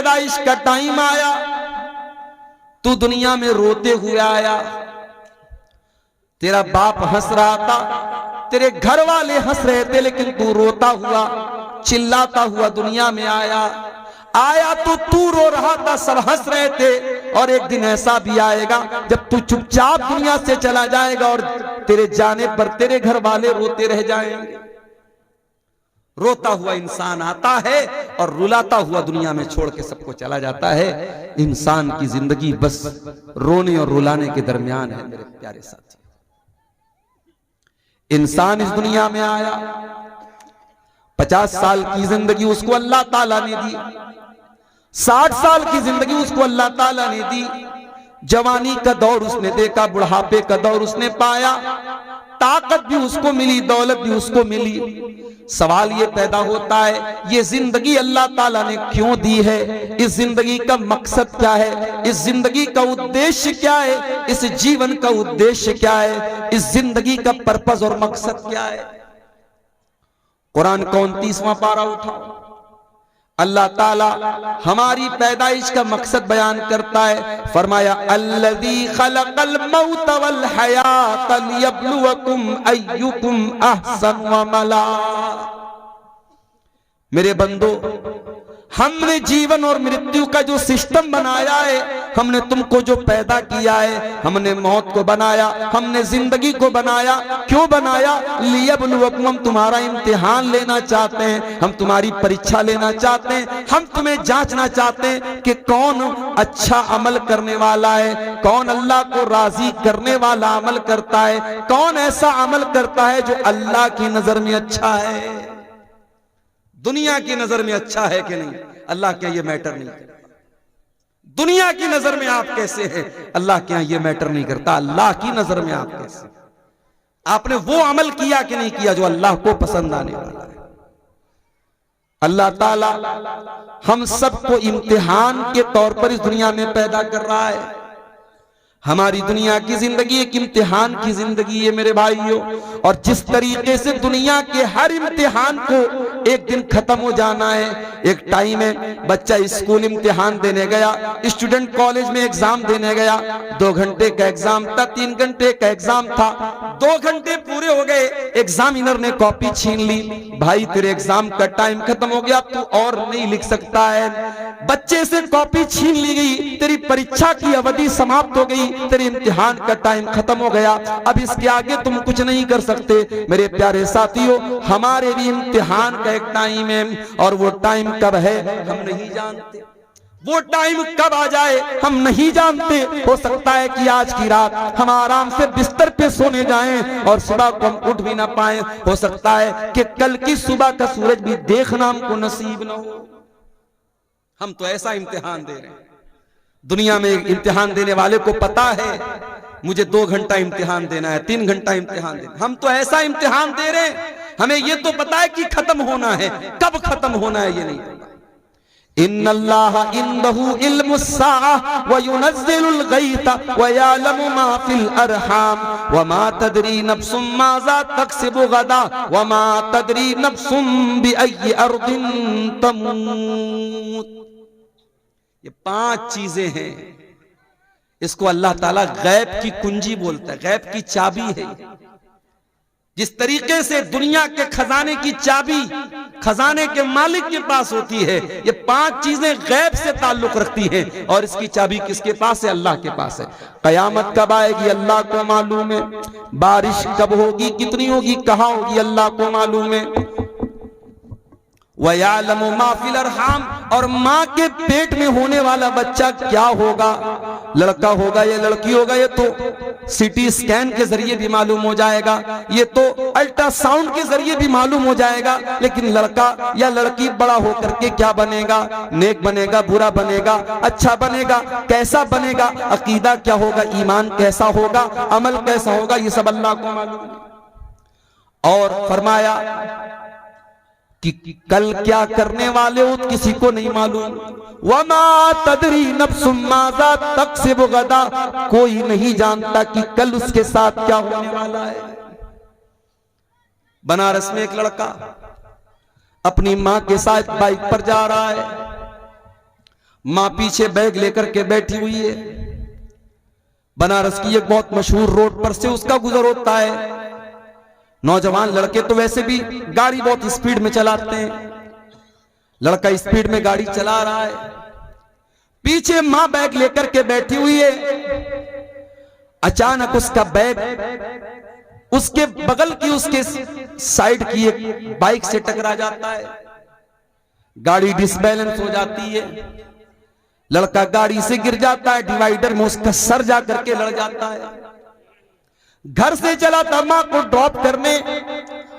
पैदाइश का टाइम आया, तू दुनिया में रोते हुए आया। तेरा बाप हंस रहा था, तेरे घर वाले हंस रहे थे, लेकिन तू रोता हुआ चिल्लाता हुआ दुनिया में आया। तो तू रो रहा था, सब हंस रहे थे। और एक दिन ऐसा भी आएगा जब तू चुपचाप दुनिया से चला जाएगा और तेरे जाने पर तेरे घर वाले रोते रह जाएंगे। रोता हुआ इंसान आता है और रुलाता हुआ दुनिया में छोड़ के सबको चला जाता है। इंसान की जिंदगी बस रोने और रुलाने के दरमियान है मेरे प्यारे साथी। इंसान इस दुनिया में आया, 50 साल की जिंदगी उसको अल्लाह ताला ने दी, 60 साल की जिंदगी उसको अल्लाह ताला ने दी। जवानी का दौर उसने देखा, बुढ़ापे का दौर उसने पाया, ताकत भी उसको मिली, दौलत भी उसको मिली। सवाल ये पैदा होता है, ये जिंदगी अल्लाह ताला ने क्यों दी है? इस जिंदगी का मकसद क्या है? इस जिंदगी का उद्देश्य क्या है? इस जीवन का उद्देश्य क्या है? इस जिंदगी का पर्पस और मकसद क्या है? कुरान का 29वां पारा उठाओ, अल्लाह ताला हमारी पैदाइश का मकसद बयान करता है। फरमाया अल्लज़ी खलक़ल मौत वल हयात लियब्लुवकुम अय्युकुम अहसनु अमला। मेरे बंदो, हमने जीवन और मृत्यु का जो सिस्टम बनाया है, हमने तुमको जो पैदा किया है, हमने मौत को बनाया, हमने जिंदगी को बनाया। क्यों बनाया? लियब्लुवकुम, हम तुम्हारा इम्तिहान लेना चाहते हैं, हम तुम्हारी परीक्षा लेना चाहते हैं, हम तुम्हें जांचना चाहते हैं कि कौन अच्छा अमल करने वाला है, कौन अल्लाह को राजी करने वाला अमल करता है, कौन ऐसा अमल करता है जो अल्लाह की नजर में अच्छा है। दुनिया की नजर में अच्छा है कि नहीं, अल्लाह के ये मैटर नहीं करता। दुनिया की नजर में आप कैसे हैं, अल्लाह के यहां ये मैटर नहीं करता। अल्लाह की नजर में आप कैसे, आपने वो अमल किया कि नहीं किया जो अल्लाह को पसंद आने वाला है। अल्लाह ताला हम सबको इम्तिहान के तौर पर इस दुनिया में पैदा कर रहा है। हमारी दुनिया की जिंदगी एक इम्तिहान की जिंदगी है मेरे भाइयों। और जिस तरीके से दुनिया के हर इम्तिहान को एक दिन खत्म हो जाना है, एक टाइम है, बच्चा स्कूल इम्तिहान देने गया, स्टूडेंट कॉलेज में एग्जाम देने गया, 2 घंटे का एग्जाम था, 3 घंटे का एग्जाम था, 2 घंटे पूरे हो गए, एग्जामिनर ने कॉपी छीन ली। भाई तेरे एग्जाम का टाइम खत्म हो गया, तू और नहीं लिख सकता है। बच्चे से कॉपी छीन ली गई, तेरी परीक्षा की अवधि समाप्त हो गई, तेरे इम्तिहान का टाइम खत्म हो गया, अब इसके आगे तुम कुछ नहीं कर सकते। मेरे प्यारे साथियों, हमारे भी इम्तिहान का एक टाइम है, और वो टाइम कब है हम नहीं जानते, वो टाइम कब आ जाए हम नहीं जानते। हो सकता है कि आज की रात हम आराम से बिस्तर पे सोने जाएं और सुबह को हम उठ भी ना पाए। हो सकता है कि कल की सुबह का सूरज भी देखना हमको नसीब ना हो। हम तो ऐसा इम्तिहान दे रहे हैं। दुनिया में इम्तिहान देने वाले को पता है मुझे 2 घंटा इम्तिहान देना है, 3 घंटा इम्तिहान देना। हम तो ऐसा इम्तिहान दे रहे हैं, हमें ये तो पता है कि खत्म होना है, कब खत्म होना है ये नहीं पता। इन्नल्लाह इंदहु इल्मुस्साअह व युनज़्ज़िलुल गैथ व यअलमु मा फिल अरहाम व मा तदरी नफ्सुम माज़ा तक्सिबु गदा व मा तदरी नफ्सुम बिअय्यि अर्दिन तमूत। ये 5 चीजें हैं, इसको अल्लाह ताला गैब की कुंजी बोलता है, गैब की चाबी है। जिस तरीके से दुनिया के खजाने की चाबी खजाने के मालिक के पास होती है, ये 5 चीजें गैब से ताल्लुक रखती हैं। और इसकी चाबी किसके पास है? अल्लाह के पास है। कयामत कब आएगी अल्लाह को मालूम है, बारिश कब होगी, कितनी होगी, कहां होगी, अल्लाह को मालूम है। वयालमु मा फिल अरहाम, और माँ के पेट में होने वाला बच्चा क्या होगा, लड़का होगा या लड़की होगा, ये तो सीटी स्कैन के जरिए भी मालूम हो जाएगा, ये तो अल्ट्रासाउंड के जरिए भी मालूम हो जाएगा। लेकिन लड़का या लड़की बड़ा होकर के क्या बनेगा, नेक बनेगा, बुरा बनेगा, अच्छा बनेगा, कैसा बनेगा, अकीदा क्या होगा, ईमान कैसा होगा, अमल कैसा होगा, ये सब अल्लाह को मालूम है। और फरमाया कि कल क्या करने वाले हो किसी को नहीं मालूम। वमा तदरी नफ्सुम माज़ा तक्सिबु गदा, कोई नहीं जानता कि कल उसके साथ क्या होने वाला है। बनारस में एक लड़का अपनी मां के साथ बाइक पर जा रहा है, मां पीछे बैग लेकर के बैठी हुई है। बनारस की एक बहुत मशहूर रोड पर से उसका गुजर होता है। नौजवान लड़के तो वैसे भी गाड़ी बहुत स्पीड में चलाते हैं। लड़का स्पीड में गाड़ी चला रहा है, पीछे मां बैग लेकर के बैठी हुई है। अचानक उसका बैग उसके बगल की उसके साइड की एक बाइक से टकरा जाता है। गाड़ी डिसबैलेंस हो जाती है, लड़का गाड़ी से गिर जाता है। डिवाइडर में उसका सर जाकर के लड़ जाता है। घर से चला था मां को ड्रॉप करने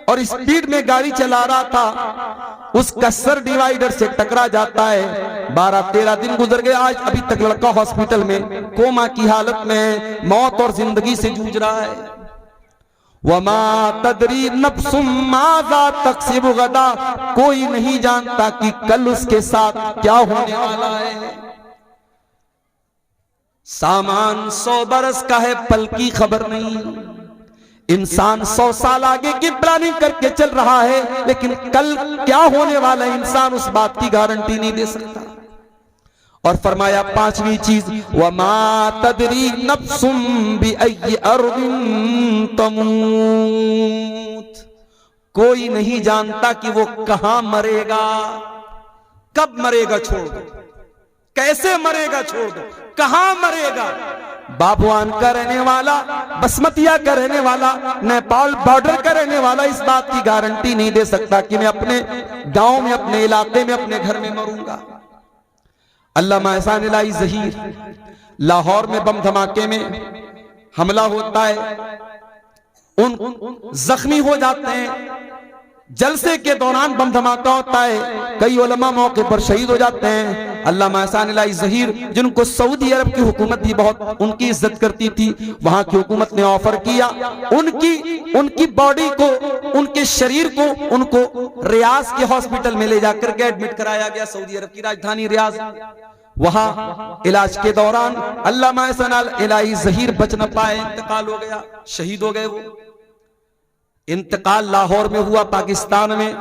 और स्पीड में गाड़ी चला रहा था, उसका सर डिवाइडर से टकरा जाता है। 12-13 दिन गुजर गए, आज अभी तक लड़का हॉस्पिटल में कोमा की हालत में है, मौत और जिंदगी से जूझ रहा है। वमा तदरी नफ्सुम माज़ा तक्सिबु गदा, कोई नहीं जानता कि कल उसके साथ क्या होने वाला है। सामान 100 बरस का है, पल की खबर नहीं। इंसान 100 साल आगे की प्लानिंग करके चल रहा है, लेकिन कल क्या होने वाला है इंसान उस बात की गारंटी नहीं दे सकता। और फरमाया 5वीं चीज, वमा तदरी नफ्सुम बिअय्यि अर्दिन तमूत, कोई नहीं जानता कि वो कहां मरेगा, कब मरेगा छोड़ दो, कैसे मरेगा छोड़ दो, कहां मरेगा। बाबुआन का रहने वाला, बसमतिया का रहने वाला, नेपाल बॉर्डर का रहने वाला इस बात की गारंटी नहीं दे सकता कि मैं अपने गांव में, अपने इलाके में, अपने घर में मरूंगा। अल्लामा एहसान इलाही ज़हीर, लाहौर में बम धमाके में हमला होता है, उन जख्मी हो जाते हैं। जलसे के दौरान बम धमाका होता है, कई उलमा मौके पर शहीद हो जाते हैं। अल्लामा एहसान इलाही ज़हीर, जिनको सऊदी अरब की हुकूमत भी बहुत उनकी इज्जत करती थी, वहां की हुकूमत ने ऑफर किया उनकी बॉडी को, उनके शरीर को उनको रियाज के हॉस्पिटल में ले जाकर के एडमिट कराया गया, सऊदी अरब की राजधानी रियाज। वहां इलाज के दौरान अल्लामा एहसान इलाही ज़हीर बच न पाए, इंतकाल हो गया, शहीद हो गए। वो इंतकाल लाहौर में हुआ, पाकिस्तान में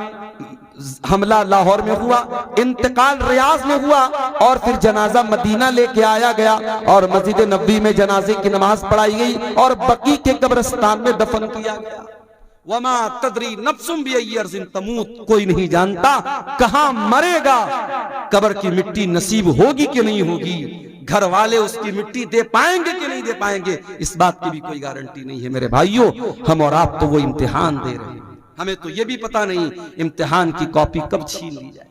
हमला लाहौर में हुआ, इंतकाल रियाज में हुआ, और फिर जनाजा मदीना लेके आया गया और मस्जिद नबवी में जनाजे की नमाज पढ़ाई गई और बकी के कब्रिस्तान में दफन किया गया। वमा तदरी नफ्सुम बिअय्यि अर्ज़िन तमूत, कोई नहीं जानता कहां मरेगा, कब्र की मिट्टी नसीब होगी कि नहीं होगी, घर वाले उसकी मिट्टी दे पाएंगे कि नहीं दे पाएंगे, इस बात की भी कोई गारंटी नहीं है। मेरे भाइयों, हम और आप तो वो इम्तिहान दे रहे हैं, हमें तो ये भी पता नहीं इम्तिहान की कॉपी कब छीन ली जाए।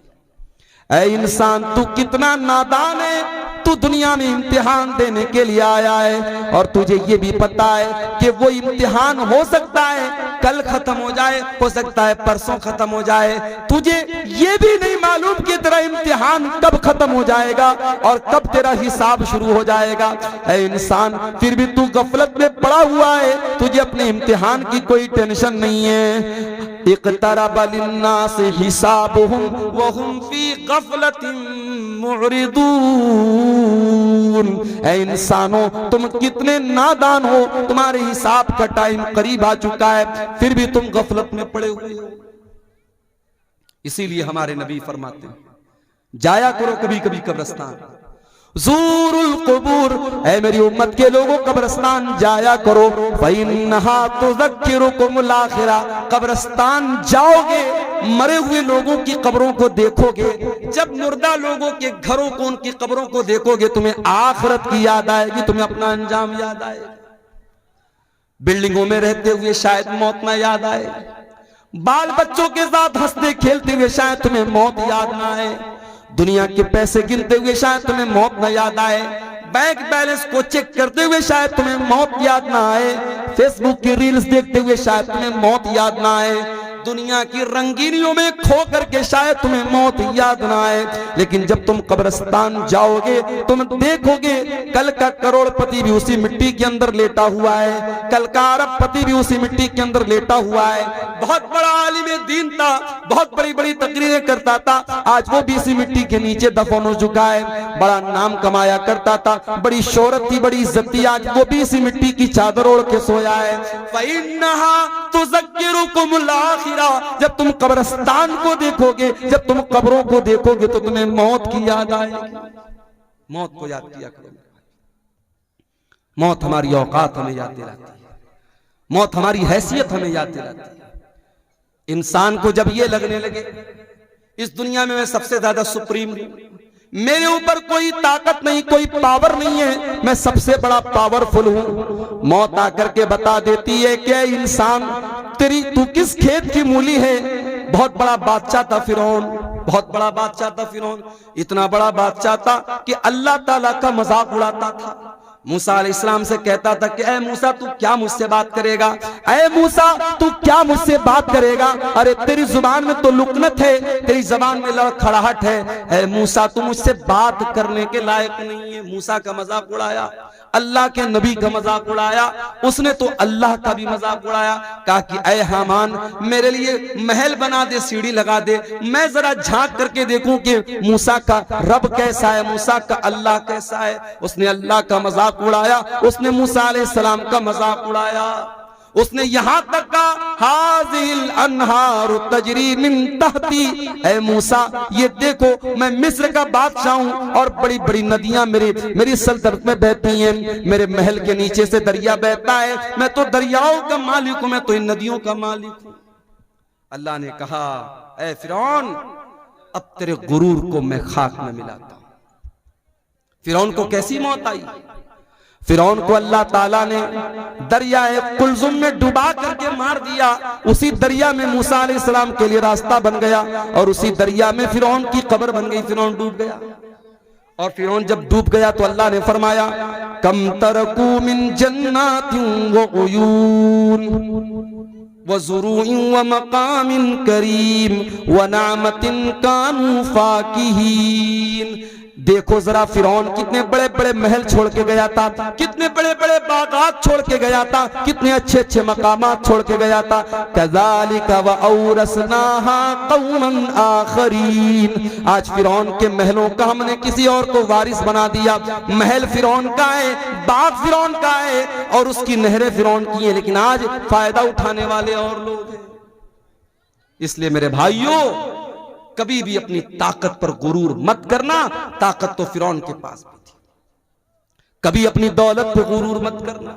ऐ इंसान, तू कितना नादान है, तू दुनिया में इम्तिहान देने के लिए आया है और तुझे ये भी पता है कि वो इम्तिहान हो सकता है कल खत्म हो जाए, हो सकता है परसों खत्म हो जाए। तुझे ये भी नहीं मालूम कि तेरा इम्तिहान कब खत्म हो जाएगा और कब तेरा हिसाब शुरू हो जाएगा। ऐ इंसान, फिर भी तू गफलत में पड़ा हुआ है, तुझे अपने इम्तिहान की कोई टेंशन नहीं है। इक़्तरब लिन्नास हिसाबुहुम व हुम फी गफलतिन मुअरिदून। ऐ इंसानों, तुम कितने नादान हो, तुम्हारे हिसाब का टाइम करीब आ चुका है, फिर भी तुम गफलत में पड़े हुए हो। इसीलिए हमारे नबी फरमाते हैं, जाया करो कभी कभी कब्रिस्तान, ज़ूरुल क़ुबूर, ऐ मेरी उम्मत के लोगों कब्रिस्तान जाया करो, फ़इन्नहा तुज़क्किरुकुमुल आखिरा, कब्रिस्तान जाओगे, मरे हुए लोगों की कब्रों को देखोगे, जब मुर्दा लोगों के घरों को, उनकी कब्रों को देखोगे, तुम्हें आखिरत की याद आएगी, तुम्हें अपना अंजाम याद आएगा। बिल्डिंगों में रहते हुए शायद मौत ना याद आए, बाल बच्चों के साथ हंसते खेलते हुए शायद तुम्हें मौत याद ना आए, दुनिया के पैसे गिनते हुए शायद तुम्हें मौत न याद आए, बैंक बैलेंस को चेक करते हुए शायद तुम्हें मौत याद ना आए, फेसबुक की रील्स देखते हुए शायद तुम्हें मौत याद ना आए, दुनिया की रंगीनियों में खो करके शायद तुम्हें मौत याद ना आए। लेकिन जब तुम कब्रिस्तान जाओगे, तुम देखोगे कल का करोड़पति भी उसी मिट्टी के अंदर लेटा हुआ है, कल का अरबपति भी उसी मिट्टी के अंदर लेटा हुआ है। बहुत बड़ा आलिम दीन था, बहुत बड़ी बड़ी तकरीरें करता था, आज वो भी इसी मिट्टी के नीचे दफन हो चुका है। बड़ा नाम कमाया करता था, बड़ी शोहरत थी, बड़ी इज्जत थी, आज वो भी इसी मिट्टी की चादर ओढ़ के सोया है। फ़इन्नहा तुज़क्किरुकुमुल आखिरा, जब तुम कब्रिस्तान को देखोगे, जब तुम कब्रों को देखोगे, तो तुम्हें मौत की याद आएगी। मौत को याद किया करो। मौत हमारी औकात हमें याद दिलाती है, मौत हमारी हैसियत हमें याद दिलाती है। इंसान को जब ये लगने लगे इस दुनिया में मैं सबसे ज्यादा सुप्रीम हूं, मेरे ऊपर कोई ताकत नहीं, कोई पावर नहीं है, मैं सबसे बड़ा पावरफुल हूं, मौत आकर के बता देती है कि इंसान तू किस खेत की मूली है। बहुत बड़ा बादशाह था फिरौन, बहुत बड़ा बादशाह था फिरौन, इतना बड़ा बादशाह था कि अल्लाह ताला का मजाक उड़ाता था। मूसा अलैहिस्सलाम से कहता था कि ऐ मूसा तू क्या मुझसे बात करेगा, ऐ मूसा तू क्या मुझसे बात करेगा, अरे तेरी जुबान में तो लुकनत है, तेरी जुबान में लड़खड़ाहट है, ऐ मूसा तू मुझसे बात करने के लायक नहीं है। मूसा का मजाक उड़ाया, अल्लाह के नबी का मजाक उड़ाया, उसने तो अल्लाह का भी मजाक उड़ाया। कहा कि ऐ हामान मेरे लिए महल बना दे, सीढ़ी लगा दे, मैं जरा झांक करके देखूं कि मूसा का रब कैसा है, मूसा का अल्लाह कैसा है। उसने अल्लाह का मजाक उड़ाया, उसने मूसा अलैहिस्सलाम का मजाक उड़ाया। उसने यहां तक कहा हाज़िल अनहार तजरी मिन तहती, ऐ मूसा ये देखो मैं मिस्र का बादशाह हूं और बड़ी बड़ी नदियां मेरी सल्तनत में बहती हैं, मेरे महल के नीचे से दरिया बहता है, मैं तो दरियाओं का मालिक हूं, मैं तो इन नदियों का मालिक हूं। अल्लाह ने कहा ऐ फिरौन अब तेरे गुरूर को मैं खाक में मिलाता हूं। फिरौन को कैसी मौत आई? फिरौन को अल्लाह ताला ने दरियाए कुलजुम में डुबा करके मार दिया। उसी दरिया में मूसा अलैहिस्सलाम के लिए रास्ता बन गया और उसी दरिया में फिरौन की कब्र बन गई, फिरौन डूब गया। और फिरौन जब डूब गया तो अल्लाह ने फरमाया कम तरकू मिन जन्नातिन व उयून व ज़ुरूइन व मकामिन करीम व नामतिन कानू फाकिहीन। देखो जरा फिरौन कितने बड़े बड़े महल छोड़ के गया था, कितने बड़े बड़े बागात छोड़ के गया था, कितने अच्छे अच्छे मकामात छोड़ के गया था। कज़ालिका व औरसनाहा कौमन आखरीन। आज फिरौन के महलों का हमने किसी और को वारिस बना दिया। महल फिरौन का है, बाग फिरौन का है और उसकी नहरें फिरौन की है, लेकिन आज फायदा उठाने वाले और लोग हैं। इसलिए मेरे भाइयों कभी भी अपनी ताकत पर गुरूर मत करना, ताकत तो फिरौन के पास भी थी। कभी अपनी दौलत पर गुरूर मत करना।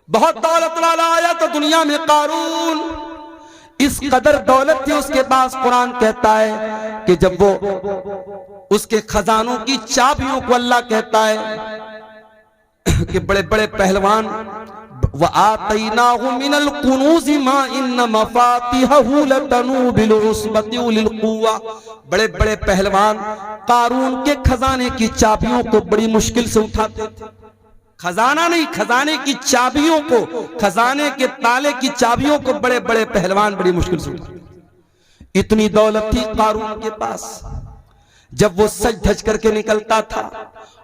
बहुत दौलत वाला आया तो दुनिया में कारून, इस कदर दौलत थी उसके पास, कुरान कहता है कि जब वो उसके खजानों की चाबियों को अल्लाह कहता है कि बड़े बड़े पहलवान व आतैनाहु मिनल कुनूज़ि मा इन्न मफातिहहु लतनू बिल उस्बति उलिल कुव्वा। बड़े बड़े पहलवान कारून के खजाने की चाबियों को बड़ी मुश्किल से उठाते थे। खजाना नहीं, खजाने की चाबियों को, खजाने के ताले की चाबियों को बड़े बड़े पहलवान बड़ी मुश्किल से उठाते। इतनी दौलत थी कारून के पास। जब वो सज धज करके निकलता था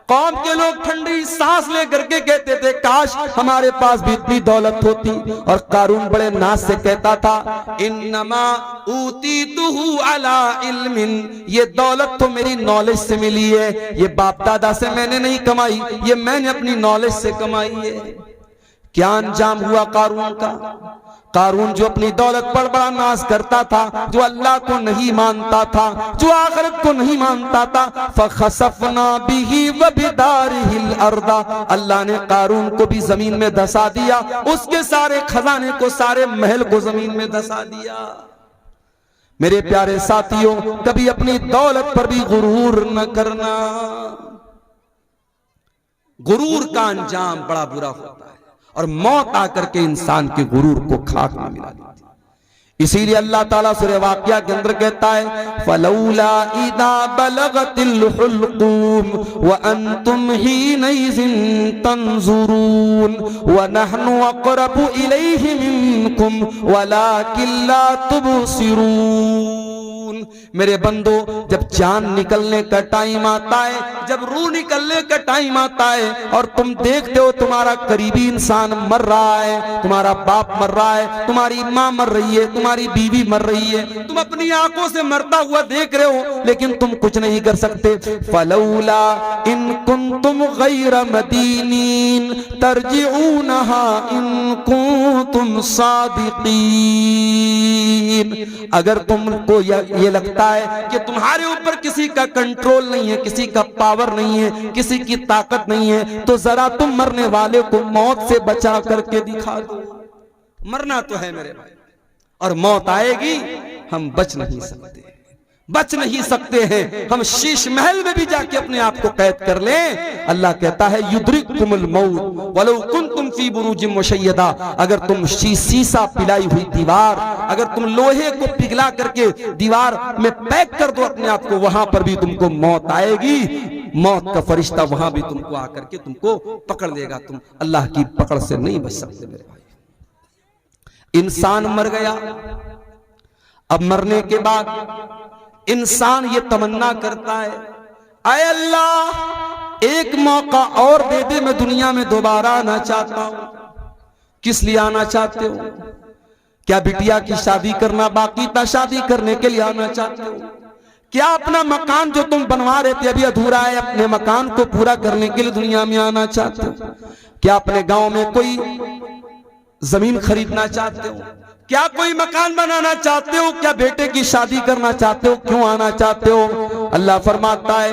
कौम के लोग ठंडी सांस ले करके कहते थे काश हमारे पास भी इतनी दौलत होती। और कारून बड़े नाज से कहता था इन्नमा ऊतीतुहु अला इल्मिन, ये दौलत तो मेरी नॉलेज से मिली है, ये बाप दादा से मैंने नहीं कमाई, ये मैंने अपनी नॉलेज से कमाई है। क्या अंजाम हुआ कारून का? कारून जो अपनी दौलत पर बड़ा नाज करता था, जो अल्लाह को नहीं मानता था, जो आखिरत को नहीं मानता था, फखसफना बिही व बिदारिहिल अर्दा, अल्लाह ने कारून को भी जमीन में धसा दिया, उसके सारे खजाने को, सारे महल को जमीन में धसा दिया। मेरे प्यारे साथियों कभी अपनी दौलत पर भी गुरूर न करना। गुरूर का अंजाम बड़ा बुरा होता है और मौत आकर के इंसान के गुरूर को खाक में मिला देती। इसीलिए अल्लाह ताला सूरह वाक़िया के अंदर कहता है फलौला इदा बलगतिल हुल्कूम व अंतुम हीनइज़िन तंजुरून व नहनु अक़रबु इलैहि मिनकुम वलाकिन ला तुबसिरून। मेरे बंदो जब जान निकलने का टाइम आता है, जब रूह निकलने का टाइम आता है और तुम देखते हो तुम्हारा करीबी इंसान मर रहा है, तुम्हारा बाप मर रहा है, तुम्हारी माँ मर रही है, तुम्हारी बीवी मर रही है, तुम अपनी आंखों से मरता हुआ देख रहे हो लेकिन तुम कुछ नहीं कर सकते। फलौला इन कुंतुम गैर मदीनीन तरजिऊनहा इन कुंतुम सादिकीन, अगर तुमको ये लगता है कि तुम्हारे ऊपर किसी का कंट्रोल नहीं है, किसी का पावर नहीं है, किसी की ताकत नहीं है, तो जरा तुम मरने वाले को मौत से बचा करके दिखा दो। मरना तो है मेरे भाई, और मौत आएगी, हम बच नहीं सकते, बच नहीं सकते हैं। हम शीश महल में भी जाके अपने आप को कैद कर लें, अल्लाह कहता है युद्रिकुमुल मौत वलौ कुंतुम फी बुरूजिम मुशय्यदा। अगर तुम शीशा पिलाई हुई दीवार, अगर तुम लोहे को पिघला करके दीवार में पैक कर दो अपने आप को, वहां पर भी तुमको मौत आएगी, मौत का फरिश्ता वहां भी तुमको आकर के तुमको पकड़ लेगा। तुम अल्लाह की पकड़ से नहीं बच सकते मेरे भाई। इंसान मर गया, अब मरने के बाद इंसान ये तमन्ना करता है, आए अल्लाह एक मौका और दे दे, मैं दुनिया में दोबारा आना चाहता हूं। किस लिए आना चाहते हो? क्या बिटिया की शादी करना बाकी था, शादी करने के लिए आना चाहते हो? क्या अपना मकान जो तुम बनवा रहे थे अभी अधूरा है, अपने मकान को पूरा करने के लिए दुनिया में आना चाहते हो? क्या अपने गांव में कोई जमीन खरीदना चाहते हो? क्या कोई मकान बनाना चाहते हो? क्या बेटे की शादी करना चाहते हो? क्यों आना चाहते हो? अल्लाह फरमाता है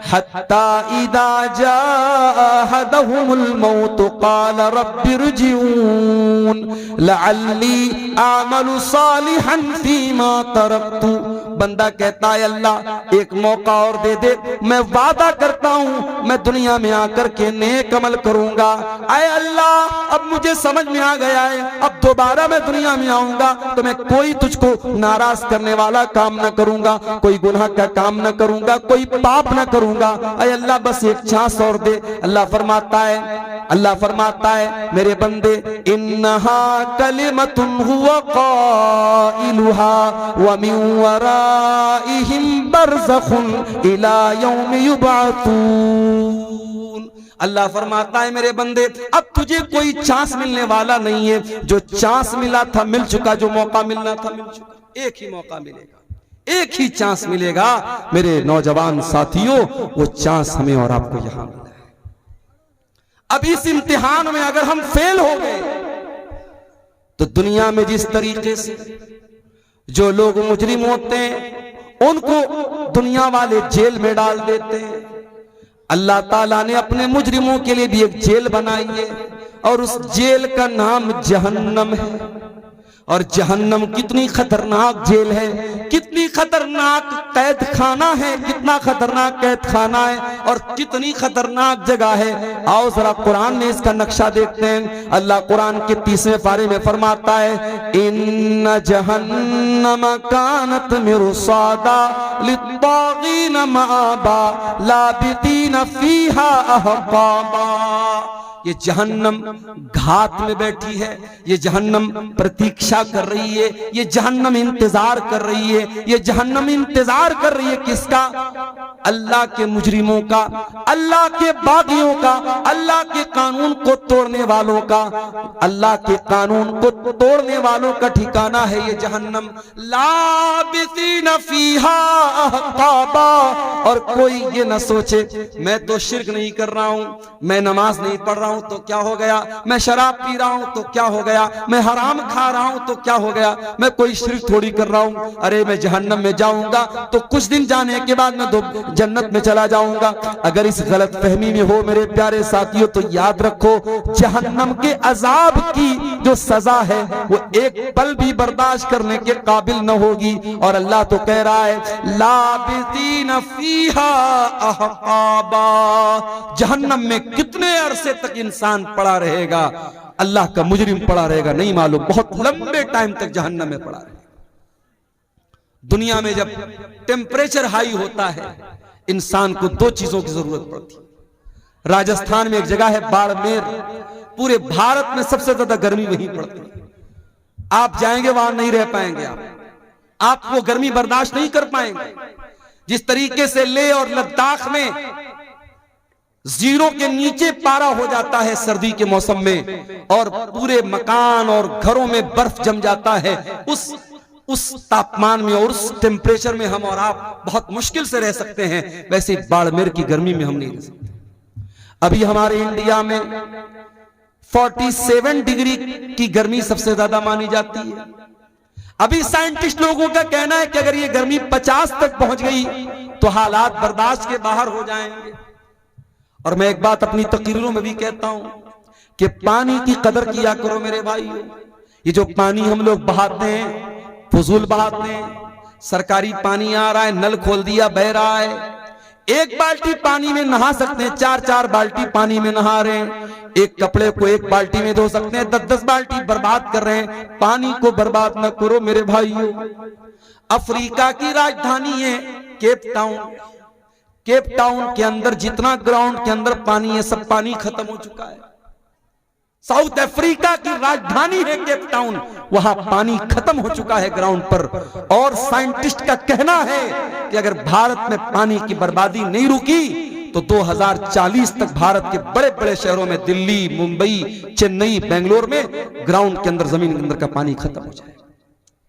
हत्ता इदा जाअहदहुमुल मौत क़ाल रब्बिरजिऊन लअल्ली आमलु सालिहन फीमा तरक्तु। बंदा कहता है अल्लाह एक मौका और दे दे, मैं वादा करता हूं मैं दुनिया में आकर के नेक अमल करूंगा। आए अल्लाह अब मुझे समझ में आ गया है, अब दोबारा मैं दुनिया में आऊंगा तो मैं कोई तुझको नाराज करने वाला काम न करूंगा, कोई गुनाह का काम न करूंगा, कोई पाप न करूंगा। आए अल्लाह बस एक चांस और दे। अल्लाह फरमाता है मेरे बंदे इन्नहा कलिमतुन हुवा क़ाइलुहा व मिन वराइहिम बरज़खुन इला यौमि युबअतून। अल्लाह फरमाता है मेरे बंदे अब तुझे कोई चांस मिलने वाला नहीं है, जो चांस मिला था मिल चुका, जो मौका मिलना था मिल चुका। एक ही मौका मिलेगा, एक ही चांस मिलेगा मेरे नौजवान साथियों, वो चांस हमें और आपको यहां मिला है। अब इस इम्तिहान में अगर हम फेल हो गए तो दुनिया में जिस तरीके से जो लोग मुजरिम होते हैं उनको दुनिया वाले जेल में डाल देते हैं, अल्लाह ताला ने अपने मुजरिमों के लिए भी एक जेल बनाई है और उस जेल का नाम जहन्नम है। और जहन्नम कितनी खतरनाक जेल है, कितनी खतरनाक कैद खाना है, कितना खतरनाक कैद खाना है और कितनी खतरनाक जगह है। आओ जरा कुरान में इसका नक्शा देखते हैं। अल्लाह कुरान के 30वें पारे में फरमाता है इन्न जहन्नम कानत मिरसादा लित्तागीन माबा लाबितीन फीहा अहकाबा। ये जहन्नम घात में बैठी है, ये जहन्नम प्रतीक्षा कर रही है, ये जहन्नम इंतजार कर रही है। ये जहन्नम इंतजार कर रही है किसका? अल्लाह के मुजरिमों का, अल्लाह के बागियों का, अल्लाह के कानून को तोड़ने वालों का। अल्लाह के कानून को तोड़ने वालों का ठिकाना है ये जहन्नम। लाबिसीन फीहा अहकाबा। और कोई ये ना सोचे मैं तो शिर्क नहीं कर रहा हूं, मैं नमाज नहीं पढ़ रहा हूं तो क्या हो गया, मैं शराब पी रहा हूं तो क्या हो गया, मैं हराम खा रहा हूं तो क्या हो गया, मैं कोई शिर्क थोड़ी कर रहा हूं। अरे मैं जहन्नम में जाऊंगा तो कुछ दिन जाने के बाद मैं जन्नत में चला जाऊंगा। अगर इस गलत फहमी में हो मेरे प्यारे साथियों तो याद रखो जहन्नम के अजाब की जो सजा है वो एक पल भी बर्दाश्त करने के काबिल न होगी। और अल्लाह तो कह रहा है लाबिसीन फीहा अहकाबा। जहन्नम में कितने अरसे तक इंसान पड़ा रहेगा, अल्लाह का मुजरिम पड़ा रहेगा नहीं मालूम, बहुत लंबे टाइम तक जहन्नम में पड़ा रहेगा। दुनिया में जब टेम्परेचर हाई होता है इंसान को दो चीजों की जरूरत पड़ती है। राजस्थान में एक जगह है बाड़मेर, पूरे भारत में सबसे ज्यादा गर्मी वहीं पड़ती है। आप जाएंगे वहां नहीं रह पाएंगे, आप वो गर्मी बर्दाश्त नहीं कर पाएंगे। जिस तरीके से लेह और लद्दाख में जीरो के नीचे पारा हो जाता है सर्दी के मौसम में और पूरे मकान और घरों में बर्फ जम जाता है, उस तापमान में और उस टेम्परेचर में हम और आप बहुत मुश्किल से रह सकते हैं, वैसे बाड़मेर की गर्मी में हम नहीं रह सकते। अभी हमारे इंडिया में 47 डिग्री की गर्मी सबसे ज्यादा मानी जाती है। अभी साइंटिस्ट लोगों का कहना है कि अगर ये गर्मी 50 तक पहुंच गई तो हालात बर्दाश्त के बाहर हो जाएंगे। और मैं एक बात अपनी तकरीरों में भी कहता हूं कि पानी की कदर किया करो मेरे भाइयों। ये जो पानी हम लोग बहाते हैं, फजूल बहाते हैं, सरकारी पानी आ रहा है, नल खोल दिया बह रहा है, एक बाल्टी पानी में नहा सकते हैं, 4-4 बाल्टी पानी में नहा रहे हैं, एक कपड़े को एक बाल्टी में धो सकते हैं, 10-10 बाल्टी बर्बाद कर रहे हैं। पानी को बर्बाद न करो मेरे भाइयों। अफ्रीका की राजधानी है केप टाउन। केप टाउन के अंदर जितना ग्राउंड के अंदर पानी है सब पानी खत्म हो चुका है। साउथ अफ्रीका की राजधानी है केप टाउन, वहां पानी खत्म हो चुका है ग्राउंड पर। और साइंटिस्ट का कहना है कि अगर भारत में पानी की बर्बादी नहीं रुकी तो 2040 तक भारत के बड़े बड़े शहरों में, दिल्ली, मुंबई, चेन्नई, बेंगलोर में ग्राउंड के अंदर, जमीन के अंदर का पानी खत्म हो जाएगा।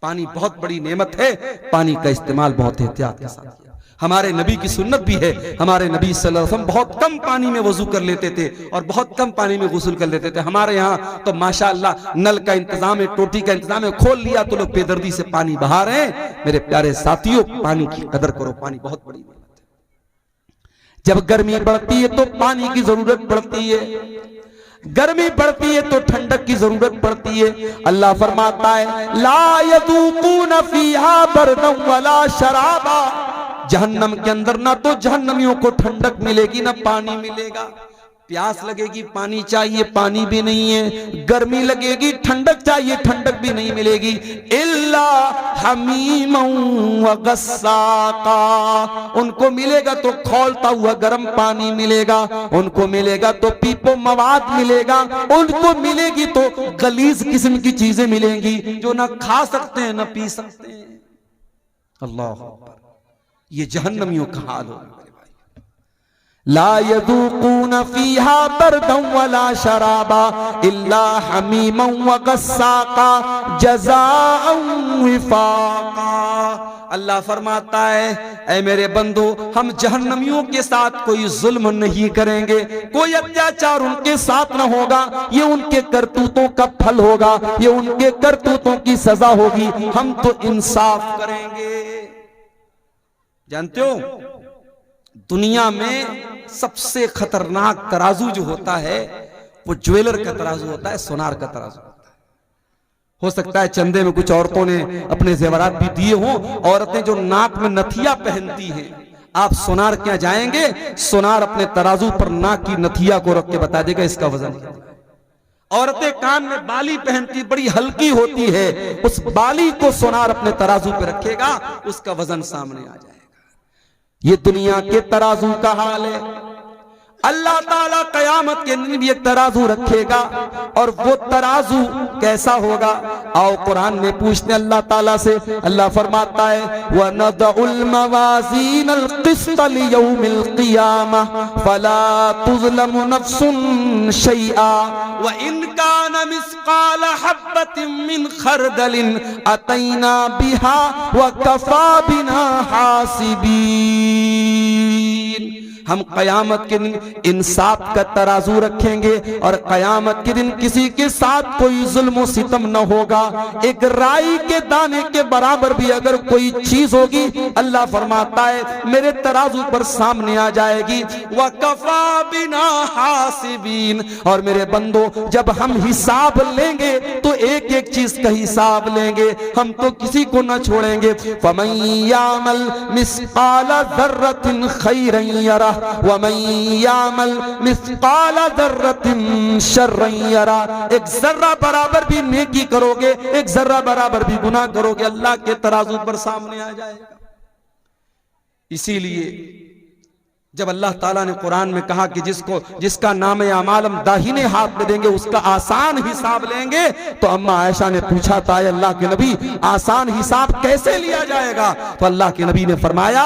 पानी बहुत बड़ी नेमत है, पानी का इस्तेमाल बहुत एहतियात के साथ किया। हमारे नबी की सुन्नत भी है, हमारे नबी सल्लल्लाहु अलैहि वसल्लम बहुत कम पानी में वजू कर लेते थे और बहुत कम पानी में गुस्ल कर लेते थे। हमारे यहाँ तो माशाअल्लाह नल का इंतजाम है, टोटी का इंतजाम है, खोल लिया तो लोग बेदर्दी से पानी बहा रहे हैं। मेरे प्यारे साथियों, पानी की कदर करो, पानी बहुत बड़ी नेमत है। जब गर्मी बढ़ती है तो पानी की जरूरत पड़ती है, गर्मी बढ़ती है तो ठंडक की जरूरत पड़ती है। अल्लाह फरमाता है ला यज़ूक़ून फ़ीहा बरदन वला शराबा, जहन्नम के अंदर ना तो जहन्नमियों को ठंडक मिलेगी ना पानी मिलेगा। प्यास लगेगी पानी चाहिए, पानी भी नहीं है, गर्मी लगेगी ठंडक चाहिए, ठंडक भी नहीं मिलेगी। इल्ला हमीमन व गस्साका, उनको मिलेगा तो खौलता हुआ गर्म पानी मिलेगा, उनको मिलेगा तो पीपो मवाद मिलेगा, उनको मिलेगी तो गलीज किस्म की चीजें मिलेंगी जो ना खा सकते हैं ना पी सकते हैं। अल्लाह, ये जहन्नमियों का हाल होगा। ला यज़ूक़ून फ़ीहा बरदन वला शराबा इल्ला हमीमन व गस्साका जज़ाअन विफ़ाक़ा। अल्लाह फरमाता है, ऐ मेरे बंदो, हम जहन्नमियों के साथ कोई जुल्म नहीं करेंगे, कोई अत्याचार उनके साथ न होगा। ये उनके करतूतों का फल होगा, ये उनके करतूतों की सजा होगी। हम तो इंसाफ करेंगे। जानते हो, दुनिया में सबसे खतरनाक तराजू जो होता है वो ज्वेलर का तराजू होता है, सोनार का तराजू होता है। हो सकता है चंदे में कुछ औरतों ने अपने जेवरात भी दिए हों। औरतें जो नाक में नथिया पहनती हैं, आप सोनार क्या जाएंगे, सोनार अपने तराजू पर नाक की नथिया को रख के बता देगा इसका वजन क्या है। औरतें कान में बाली पहनती, बड़ी हल्की होती है, उस बाली को सोनार अपने तराजू पे रखेगा, उसका वजन सामने आ जाएगा। ये दुनिया के तराजू का हाल है। अल्लाह ताला कयामत के दिन भी एक तराजू रखेगा, और वो तराजू कैसा होगा? आओ कुरान में पूछते अल्लाह ताला से। अल्लाह फरमाता है व नदउल मवाज़ीनल क़िस्त लियौमिल क़ियामह फला तुज़लमु नफ्सुन शैआ व इन कान मिस्क़ाल हब्बतिन मिन खरदलिन अतैना बिहा व कफ़ा बिना हासिबीन। हम कयामत के दिन इंसाफ का तराजू रखेंगे और कयामत के दिन किसी के साथ कोई जुल्म सितम न होगा। एक राई के दाने के बराबर भी अगर कोई चीज होगी, अल्लाह फरमाता है मेरे तराजू पर सामने आ जाएगी। वकफा बिना हासिबीन, और मेरे बंदो जब हम हिसाब लेंगे तो एक एक चीज का हिसाब लेंगे, हम तो किसी को न छोड़ेंगे। फमन यामल मिस्क़ाल ज़र्रतिन खैरन यरा वमन यामल मिस्क़ाल ज़र्रतिन शर्रन यरा। एक जर्रा बराबर भी नेकी करोगे, एक जर्रा बराबर भी गुनाह करोगे, अल्लाह के तराजू पर सामने आ जाएगा। इसीलिए जब अल्लाह ताला ने कुरान में कहा कि जिसका नाम अमाल हम दाहिने हाथ में देंगे उसका आसान हिसाब लेंगे, तो अम्मा आयशा ने पूछा था अल्लाह के नबी आसान हिसाब कैसे लिया जाएगा? तो अल्लाह के नबी ने फरमाया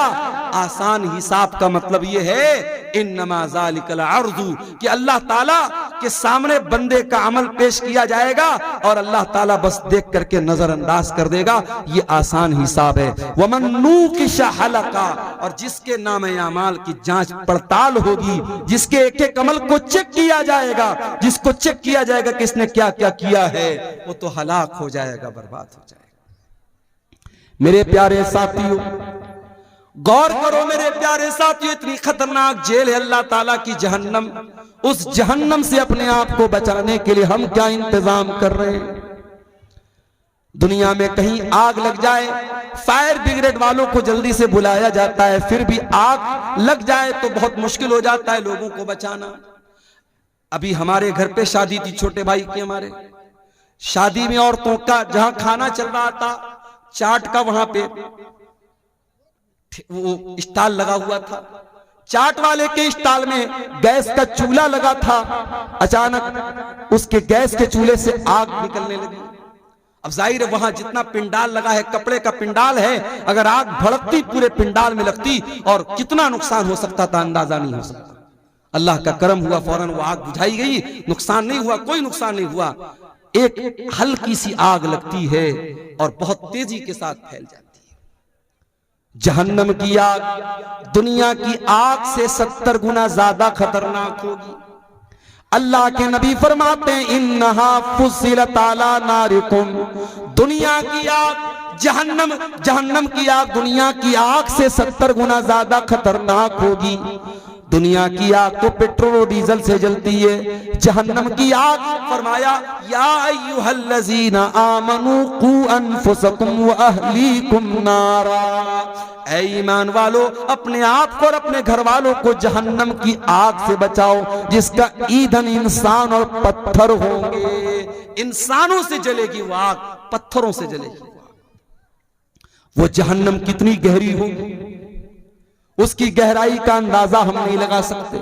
आसान हिसाब का मतलब यह है इन्नमा ज़ालिकल अर्ज़ु, कि अल्लाह ताला के सामने बंदे का अमल पेश किया जाएगा और अल्लाह ताला बस देख करके नजरअंदाज कर देगा। ये आसान हिसाब है। वमन नूकिशा हलका, और जिसके नाम अमाल की जांच पड़ताल होगी, जिसके एक एक अमल को चेक किया जाएगा, जिसको चेक किया जाएगा किसने क्या क्या किया है, वो तो हलाक हो जाएगा, बर्बाद हो जाएगा। मेरे प्यारे साथियों, गौर करो मेरे प्यारे साथियों, इतनी खतरनाक जेल है अल्लाह ताला की जहन्नम। उस जहन्नम से अपने आप को बचाने के लिए हम क्या इंतजाम कर रहे हैं? दुनिया में कहीं आग लग जाए, फायर ब्रिगेड वालों को जल्दी से बुलाया जाता है, फिर भी आग लग जाए तो बहुत मुश्किल हो जाता है लोगों को बचाना। अभी हमारे घर पे शादी थी, छोटे भाई की, हमारे शादी में औरतों का जहां खाना चल रहा था, चाट का, वहां पे वो स्टॉल लगा हुआ था। चाट वाले के स्टॉल में गैस का चूल्हा लगा था। अचानक उसके गैस के चूल्हे से आग निकलने लगी। अब जाहिर है वहां जितना पिंडाल लगा है, कपड़े का पिंडाल है, अगर आग भड़कती पूरे पिंडाल में लगती और कितना नुकसान हो सकता था अंदाजा नहीं हो सकता। अल्लाह का करम हुआ, फौरन वो आग बुझाई गई, नुकसान नहीं हुआ, कोई नुकसान नहीं हुआ। एक हल्की सी आग लगती है और बहुत तेजी के साथ फैल जाती है। जहन्नम की आग दुनिया की आग से 70 गुना ज्यादा खतरनाक होगी। अल्लाह के नबी फरमाते हैं, इन्नहा फुस्सिलत अला नारिकुम, दुनिया की आग जहन्नम की आग दुनिया की आग से 70 गुना ज्यादा खतरनाक होगी। दुनिया की आग तो पेट्रोल और डीजल से जलती है, जहन्नम की आग फरमाया, या अय्युहल्लज़ीना आमनू कू अनफुसकुम व अहलीकुम नारा, ऐ ईमान वालो अपने आप को और अपने घर वालों को जहन्नम की आग से बचाओ, जिसका ईंधन इंसान और पत्थर होंगे। इंसानों से जलेगी वो आग, पत्थरों से जलेगी वो आग। वो जहन्नम कितनी गहरी होगी, उसकी गहराई का अंदाजा हम नहीं लगा सकते।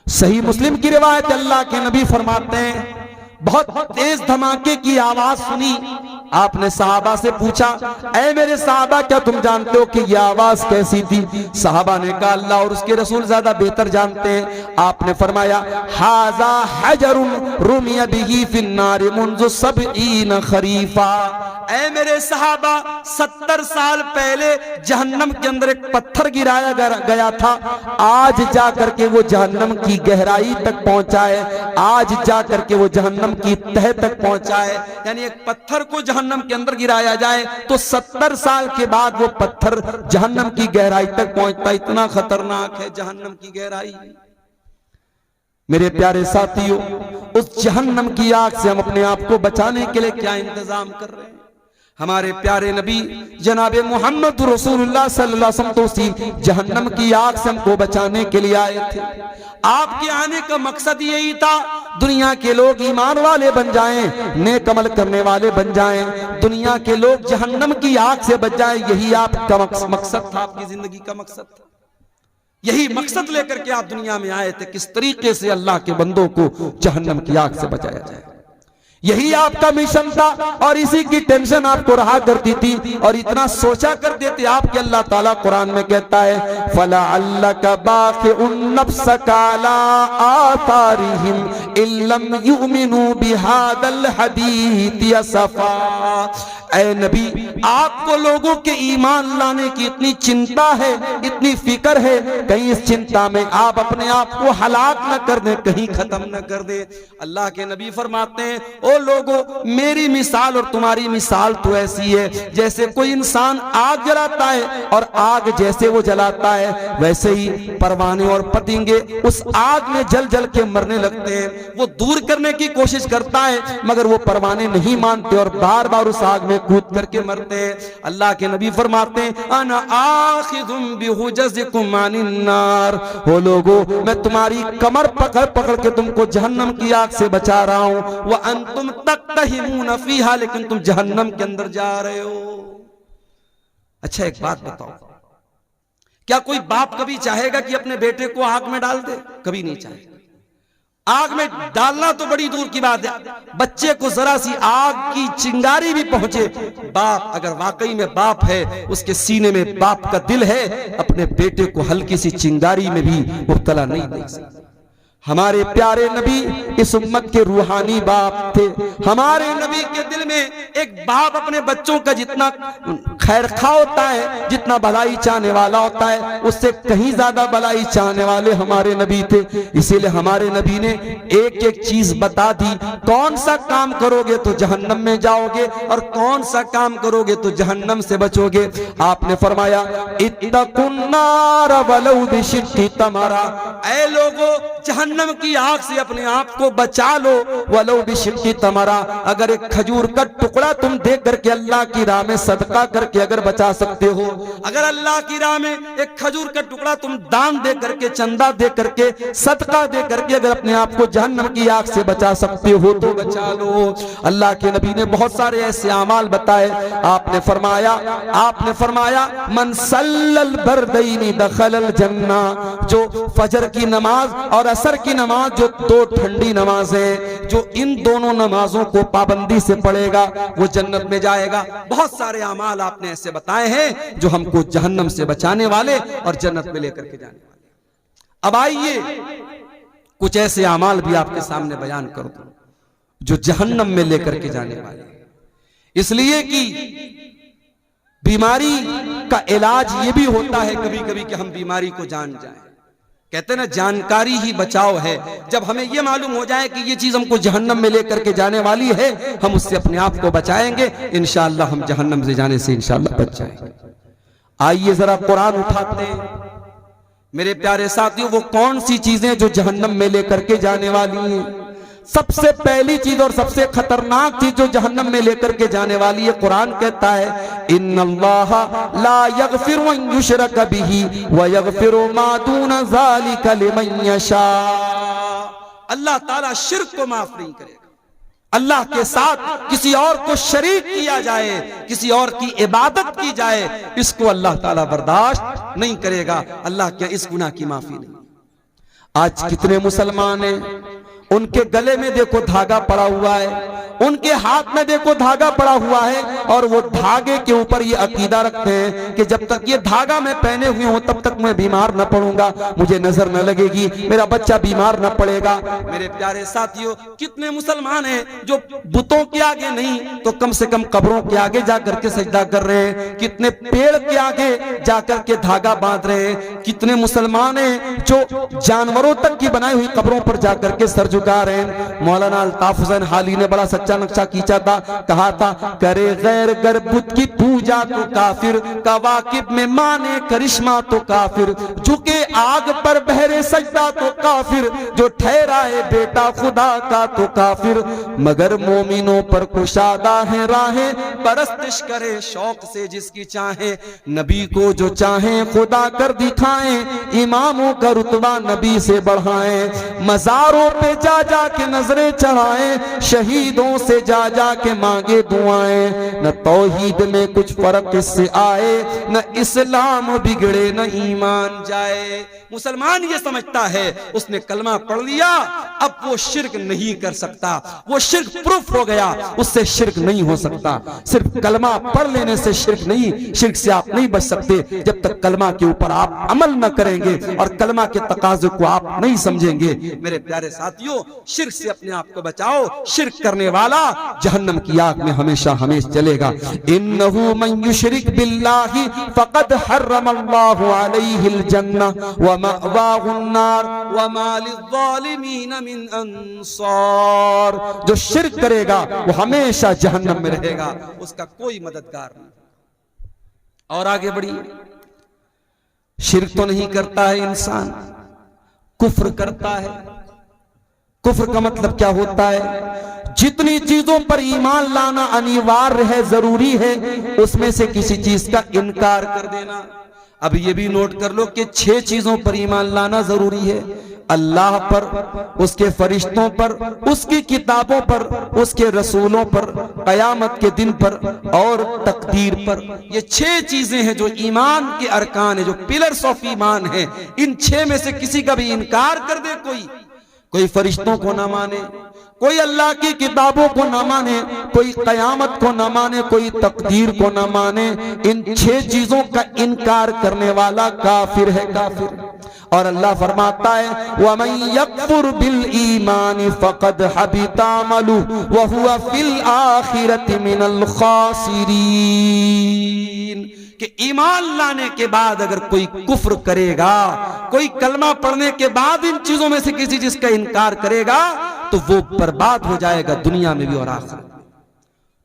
सही मुस्लिम की रिवायत, अल्लाह के नबी फरमाते हैं, बहुत तेज धमाके की आवाज सुनी। आपने सहाबा से पूछा, ऐ मेरे सहाबा क्या तुम जानते हो कि यह आवाज कैसी थी? सहाबा ने कहा, अल्लाह और उसके रसूल ज्यादा बेहतर जानते हैं। आपने फरमाया, हाजा हजरुन रुमिया बिही फिन्नार मुंज़ु सबईन खरीफा, ऐ मेरे सहाबा 70 साल पहले जहन्नम के अंदर एक पत्थर गिराया गया था, आज जाकर के वो जहन्नम की गहराई तक पहुंचा है, आज जाकर के वो जहन्नम की तह तक पहुंचा है। यानी एक पत्थर को जहन्नम के अंदर गिराया जाए तो 70 साल के बाद वो पत्थर जहन्नम की गहराई तक पहुंचता। इतना खतरनाक है जहन्नम की गहराई। मेरे प्यारे साथियों, उस जहन्नम की आग से हम अपने आप को बचाने के लिए क्या इंतजाम कर रहे हैं? हमारे प्यारे नबी जनाबे मोहम्मद रसूलुल्लाह सल्लल्लाहु अलैहि वसल्लम तो उसी जहन्नम की आग से हमको बचाने के लिए आए थे। आपके आने का मकसद यही था, दुनिया के लोग ईमान वाले बन जाएं, नेक अमल करने वाले बन जाएं, दुनिया के लोग जहन्नम की आग से बच जाएं। यही आपका मकसद था, आपकी जिंदगी का मकसद था। यही मकसद लेकर के आप दुनिया में आए थे, किस तरीके से अल्लाह के बंदों को जहन्नम की आग से बचाया जाए। यही आपका मिशन था और इसी की टेंशन आपको रहा करती थी और इतना सोचा करते थे आप कि अल्लाह ताला कुरान में कहता है, फला अल्लका बाखिउन नफ्सका अला आथारिहिम इल्लम युमिनू बिहादल हदीथ असफा। ऐ नबी, आपको लोगों के ईमान लाने की इतनी चिंता है, इतनी फिक्र है, कहीं इस चिंता में आप अपने आप को हलाक न कर दे, कहीं खत्म न कर दे। अल्लाह के नबी फरमाते हैं, ओ लोगों, मेरी मिसाल और तुम्हारी मिसाल तो ऐसी है जैसे कोई इंसान आग जलाता है और आग जैसे वो जलाता है वैसे ही परवाने और पतंगे उस आग में जल जल के मरने लगते हैं। वो दूर करने की कोशिश करता है मगर वो परवाने नहीं मानते और बार बार उस आग में कूद करके मरते हैं। अल्लाह के नबी फरमाते हैं, अना आखिजुम बिहुजजिकुम अनिन नार, हो लोगों, मैं तुम्हारी कमर पकड़ पकड़ के तुमको जहन्नम की आग से बचा रहा हूं। व अंतुम तक्तहिमून फीहा, लेकिन तुम जहन्नम के अंदर जा रहे हो। अच्छा एक बात बताओ, क्या कोई बाप कभी चाहेगा कि अपने बेटे को आग में डाल दे? कभी नहीं चाहेगा। आग में डालना तो बड़ी दूर की बात है, बच्चे को जरा सी आग की चिंगारी भी पहुंचे, बाप अगर वाकई में बाप है, उसके सीने में बाप का दिल है, अपने बेटे को हल्की सी चिंगारी में भी मुब्तला नहीं देख सकता। हमारे प्यारे नबी इस उम्मत के रूहानी बाप थे। हमारे नबी के दिल में एक बाप अपने बच्चों का जितना खैरखा होता है, जितना भलाई चाहने वाला होता है, उससे कहीं ज्यादा भलाई चाहने वाले हमारे नबी थे। इसीलिए हमारे नबी ने एक एक चीज बता दी, कौन सा काम करोगे तो जहन्नम में जाओगे और कौन सा काम करोगे तो जहन्नम से बचोगे। आपने फरमाया इत्तकुन्नार वलौ बिशिक्कि तमरा, ऐ लोगो जहन्नम की आग से अपने आप को बचा लो, वलौ बिशिक्कि तमरा, अगर एक खजूर का टुकड़ा तुम दे करके अल्लाह की राह में सदका करके अगर बचा सकते हो, अगर अल्लाह की राह में एक खजूर का टुकड़ा तुम दान दे करके, चंदा दे करके, सदका दे करके अगर अपने आप को जहन्नम की आग से बचा सकते हो तो बचा लो। अल्लाह के नबी ने बहुत सारे ऐसे अमाल बताए। आपने फरमाया मन सल्लल बरदैनी दखलल जन्ना, जो फजर की नमाज और असर की नमाज, जो दो ठंडी नमाज है, जो इन दोनों नमाजों को पाबंदी से पढ़ेगा वो जन्नत में जाएगा। बहुत सारे अमाल आपने ऐसे बताए हैं जो हमको जहन्नम से बचाने वाले और जन्नत में लेकर के जाने वाले। अब आइए कुछ ऐसे अमाल भी आपके सामने बयान कर दूं जो जहन्नम में लेकर के जाने वाले, इसलिए कि बीमारी का इलाज ये भी होता है कभी कभी कि हम बीमारी को जान जाएं। कहते ना जानकारी ही बचाव है। जब हमें यह मालूम हो जाए कि ये चीज हमको जहन्नम में लेकर के जाने वाली है, हम उससे अपने आप को बचाएंगे, इंशाअल्लाह हम जहन्नम से जाने से इंशाअल्लाह बच जाएंगे। आइए जरा कुरान उठाते हैं मेरे प्यारे साथियों, वो कौन सी चीजें जो जहन्नम में लेकर के जाने वाली हैं। सबसे पहली चीज और सबसे खतरनाक चीज जो जहन्नम में लेकर के जाने वाली है, कुरान कहता है इन्नल्लाह ला यगफिरु अन युशरक बिही व यगफिरु मा दून ज़ालिका लिमन यशा। अल्लाह ताला शिर्क को माफ नहीं करेगा। अल्लाह के साथ किसी और को शरीक किया जाए, किसी और की इबादत की जाए, इसको अल्लाह ताला बर्दाश्त नहीं करेगा। अल्लाह क्या इस गुनाह की माफी नहीं। आज कितने मुसलमान हैं, उनके गले में देखो धागा पड़ा हुआ है, उनके हाथ में देखो धागा पड़ा हुआ है, और वो धागे के ऊपर ये अकीदा रखते हैं कि जब तक ये धागा मैं पहने हुए हूं तब तक मैं बीमार न पड़ूंगा, मुझे नजर न लगेगी, मेरा बच्चा बीमार न पड़ेगा। मेरे प्यारे साथियों, कितने मुसलमान हैं जो बुतों के आगे नहीं तो कम से कम कब्रों के आगे जाकर के सजदा कर रहे हैं, कितने पेड़ के आगे जाकर के धागा बांध रहे हैं, कितने मुसलमान हैं जो जानवरों तक की बनाई हुई कब्रों पर जाकर के सर झुका रहे हैं। मौलाना अल्ताफ हुसैन हाली ने बड़ा सच्चा नक्शा खींचा था, कहा था करे गैर गर बुत की पूजा तो काफिर, कवाकिब में माने करिश्मा तो काफिर, झुके आग पर बहरे सजदा तो काफिर, जो ठहराए बेटा खुदा का तो काफिर, मगर मोमिनों पर कुशादा है राहें, परस्तिश करे शौक से जिसकी चाहे, नबी को जो चाहे खुदा कर दिखाएं, इमामों का रुतबा नबी से बढ़ाएं, मजारों पे जा जा के नजरें चढ़ाएं, शहीदों से जा जा के मांगे दुआएं, न तौहीद में कुछ फर्क इससे आए, न इस्लाम बिगड़े न ईमान जाए। मुसलमान ये समझता है उसने कलमा पढ़ लिया अब वो शिर्क नहीं कर सकता, वो शिर्क प्रूफ हो गया, उससे शिर्क नहीं हो सकता। सिर्फ कलमा पढ़ लेने से शिर्क नहीं, शिर्क से आप नहीं बच सकते जब तक कलमा के ऊपर आप अमल न करेंगे और कलमा के तकाजे को आप नहीं समझेंगे। मेरे प्यारे साथियों, शिर्क से अपने आप को बचाओ, शिर्क करने वाला जहन्नम की आग में हमेशा हमेशा चलेगा। इन्नहु मन युशरिक बिल्लाहि फक़द हर्रमल्लाहु अलैहिल जन्नह व मअवाहुन नार व मा लिज़्ज़ालिमीन मिन अंसार। जो शिर्क करेगा वो हमेशा जहन्नम में रहेगा, उसका कोई मददगार नहीं। और आगे बढ़िए, शिर्क तो नहीं करता है इंसान, कुफ्र करता है। कुफ्र का मतलब क्या होता है? जितनी चीजों पर ईमान लाना अनिवार्य है, जरूरी है, उसमें से किसी चीज का इनकार कर देना। अब ये भी नोट कर लो कि 6 चीजों पर ईमान लाना जरूरी है। अल्लाह पर, उसके फरिश्तों पर, उसकी किताबों पर, उसके रसूलों पर, कयामत के दिन पर और तकदीर पर। ये 6 चीजें हैं जो ईमान के अरकान है, जो पिलर्स ऑफ ईमान है। इन 6 में से किसी का भी इनकार कर दे, कोई फरिश्तों को ना माने, कोई अल्लाह की किताबों को ना माने, कोई कयामत को ना माने, कोई तकदीर को ना माने, इन 6 चीजों का इनकार करने वाला काफिर है, काफिर। और अल्लाह फरमाता है वमन यकफुर बिल ईमान फक़द हबिता अमलुहु व हुवा फिल आखिरति मिनल खासिरीन। कि ईमान लाने के बाद अगर कोई कुफ्र करेगा, कोई कलमा पढ़ने के बाद इन चीजों में से किसी चीज का इनकार करेगा तो वो बर्बाद हो जाएगा दुनिया में भी और आखिरत में।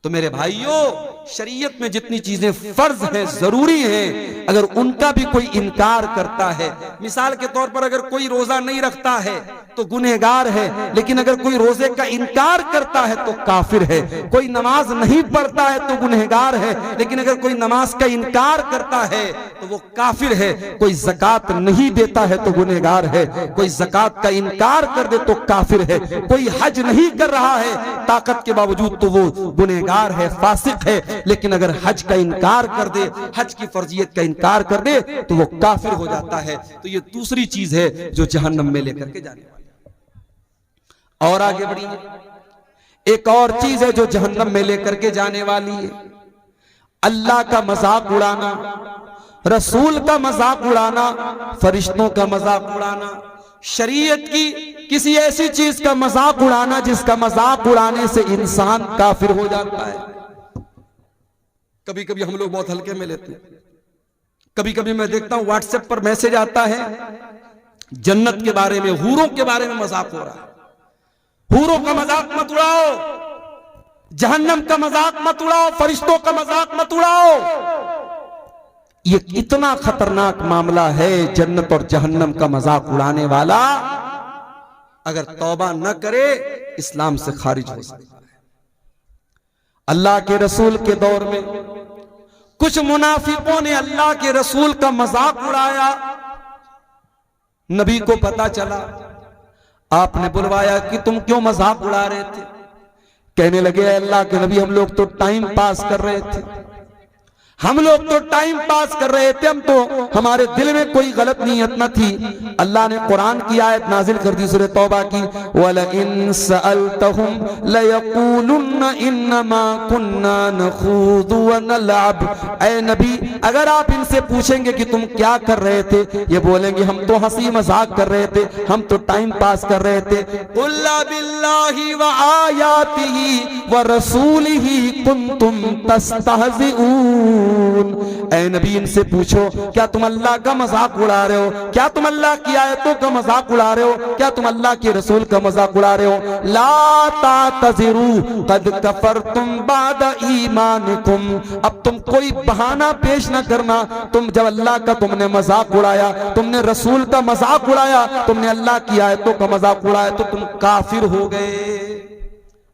तो मेरे भाइयों, शरीयत में जितनी चीजें फर्ज हैं, जरूरी हैं, अगर उनका भी कोई इनकार करता है, मिसाल के तौर पर अगर कोई रोजा नहीं रखता है तो गुनहगार है, लेकिन अगर कोई रोजे का इनकार करता है तो काफिर है। कोई नमाज नहीं पढ़ता है तो गुनहगार है, लेकिन अगर कोई नमाज का इनकार करता है तो वो काफिर है। कोई ज़कात नहीं देता है तो गुनहगार है, कोई ज़कात का इनकार कर दे तो काफिर है। कोई हज नहीं कर रहा है ताकत के बावजूद तो वो गुनहगार है, फासिक है, लेकिन अगर हज का इनकार कर दे, हज की फर्जियत का इनकार कर दे तो वो काफिर हो जाता है। तो ये दूसरी चीज है जो जहन्नम में लेकर के जाने वाली। और आगे बढ़िए, एक और चीज है जो जहन्नम में लेकर के जाने वाली है, अल्लाह का मजाक उड़ाना, रसूल का मजाक उड़ाना, फरिश्तों का मजाक उड़ाना, शरीयत की किसी ऐसी चीज का मजाक उड़ाना जिसका मजाक उड़ाने से इंसान काफिर हो जाता है। कभी कभी हम लोग बहुत हल्के में लेते हैं। कभी कभी मैं देखता हूं व्हाट्सएप पर मैसेज आता है, जन्नत के बारे में, हूरों के बारे में मजाक हो रहा है। हूरों का मजाक मत उड़ाओ, जहन्नम का मजाक मत उड़ाओ, फरिश्तों का मजाक मत उड़ाओ। ये इतना खतरनाक मामला है, जन्नत और जहन्नम का मजाक उड़ाने वाला अगर तौबा न करे इस्लाम से खारिज हो सकता है। अल्लाह के रसूल के दौर में कुछ मुनाफिकों ने अल्लाह के रसूल का मजाक उड़ाया। नबी को पता चला, आपने बुलवाया कि तुम क्यों मजाक उड़ा रहे थे। कहने लगे अल्लाह के नबी, हम लोग तो टाइम पास कर रहे थे, हम लोग तो टाइम पास कर रहे थे, हम तो, हमारे दिल में कोई गलत नीयत न थी। अल्लाह ने कुरान की आयत नाजिल कर दी सूरह तौबा की, वलइन सअलतहुम लयक़ूलुन्न इन्नमा कुन्ना नख़ूदु व नलअब। ऐ नबी, अगर आप इनसे पूछेंगे कि तुम क्या कर रहे थे, ये बोलेंगे हम तो हंसी मजाक कर रहे थे, हम तो टाइम पास कर रहे थे। कुल बिल्लाहि व आयातिही व रसूलिही कुंतुम तस्तहज़िऊन। ऐ नबी, इनसे पूछो क्या तुम अल्लाह का मजाक उड़ा रहे हो, क्या तुम अल्लाह की आयतों का मजाक उड़ा रहे हो, क्या तुम अल्लाह के रसूल का मजाक उड़ा रहे हो। ला तातज़िरू क़द कफ़रतुम बाद ईमानिकुम। अब तुम कोई बहाना पेश न करना, तुम जब अल्लाह का तुमने मजाक उड़ाया, तुमने रसूल का मजाक उड़ाया, तुमने अल्लाह की आयतों का मजाक उड़ाया तो तुम काफिर हो गए।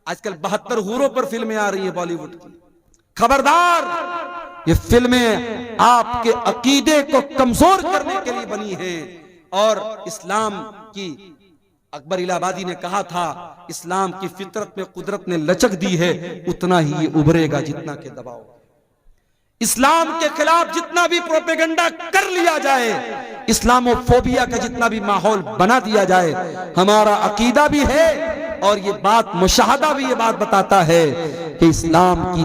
आजकल 72 हूरों पर फिल्में आ रही है बॉलीवुड की। खबरदार, ये फिल्में आपके अकीदे को कमजोर करने के लिए बनी हैं। और इस्लाम की, अकबर इलाहाबादी ने कहा था, इस्लाम की फितरत में कुदरत ने लचक दी है, उतना ही ये उभरेगा जितना के दबाव। इस्लाम के खिलाफ जितना भी प्रोपेगेंडा कर लिया जाए, इस्लामोफोबिया का जितना भी माहौल बना दिया जाए, हमारा अकीदा भी है और ये बात, मुशाहदा भी ये बात बताता है कि इस्लाम की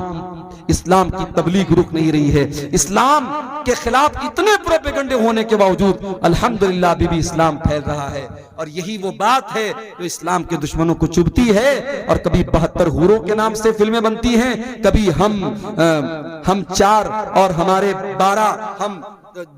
तबलीग रुक नहीं रही है। इस्लाम के खिलाफ इतने प्रोपेगेंडे होने के बावजूद अल्हम्दुलिल्लाह अभी भी इस्लाम फैल रहा है। और यही वो बात है जो इस्लाम के दुश्मनों को चुभती है। और कभी 72 हूरों के नाम से फिल्में बनती हैं, कभी हम 4 और हमारे 12, हम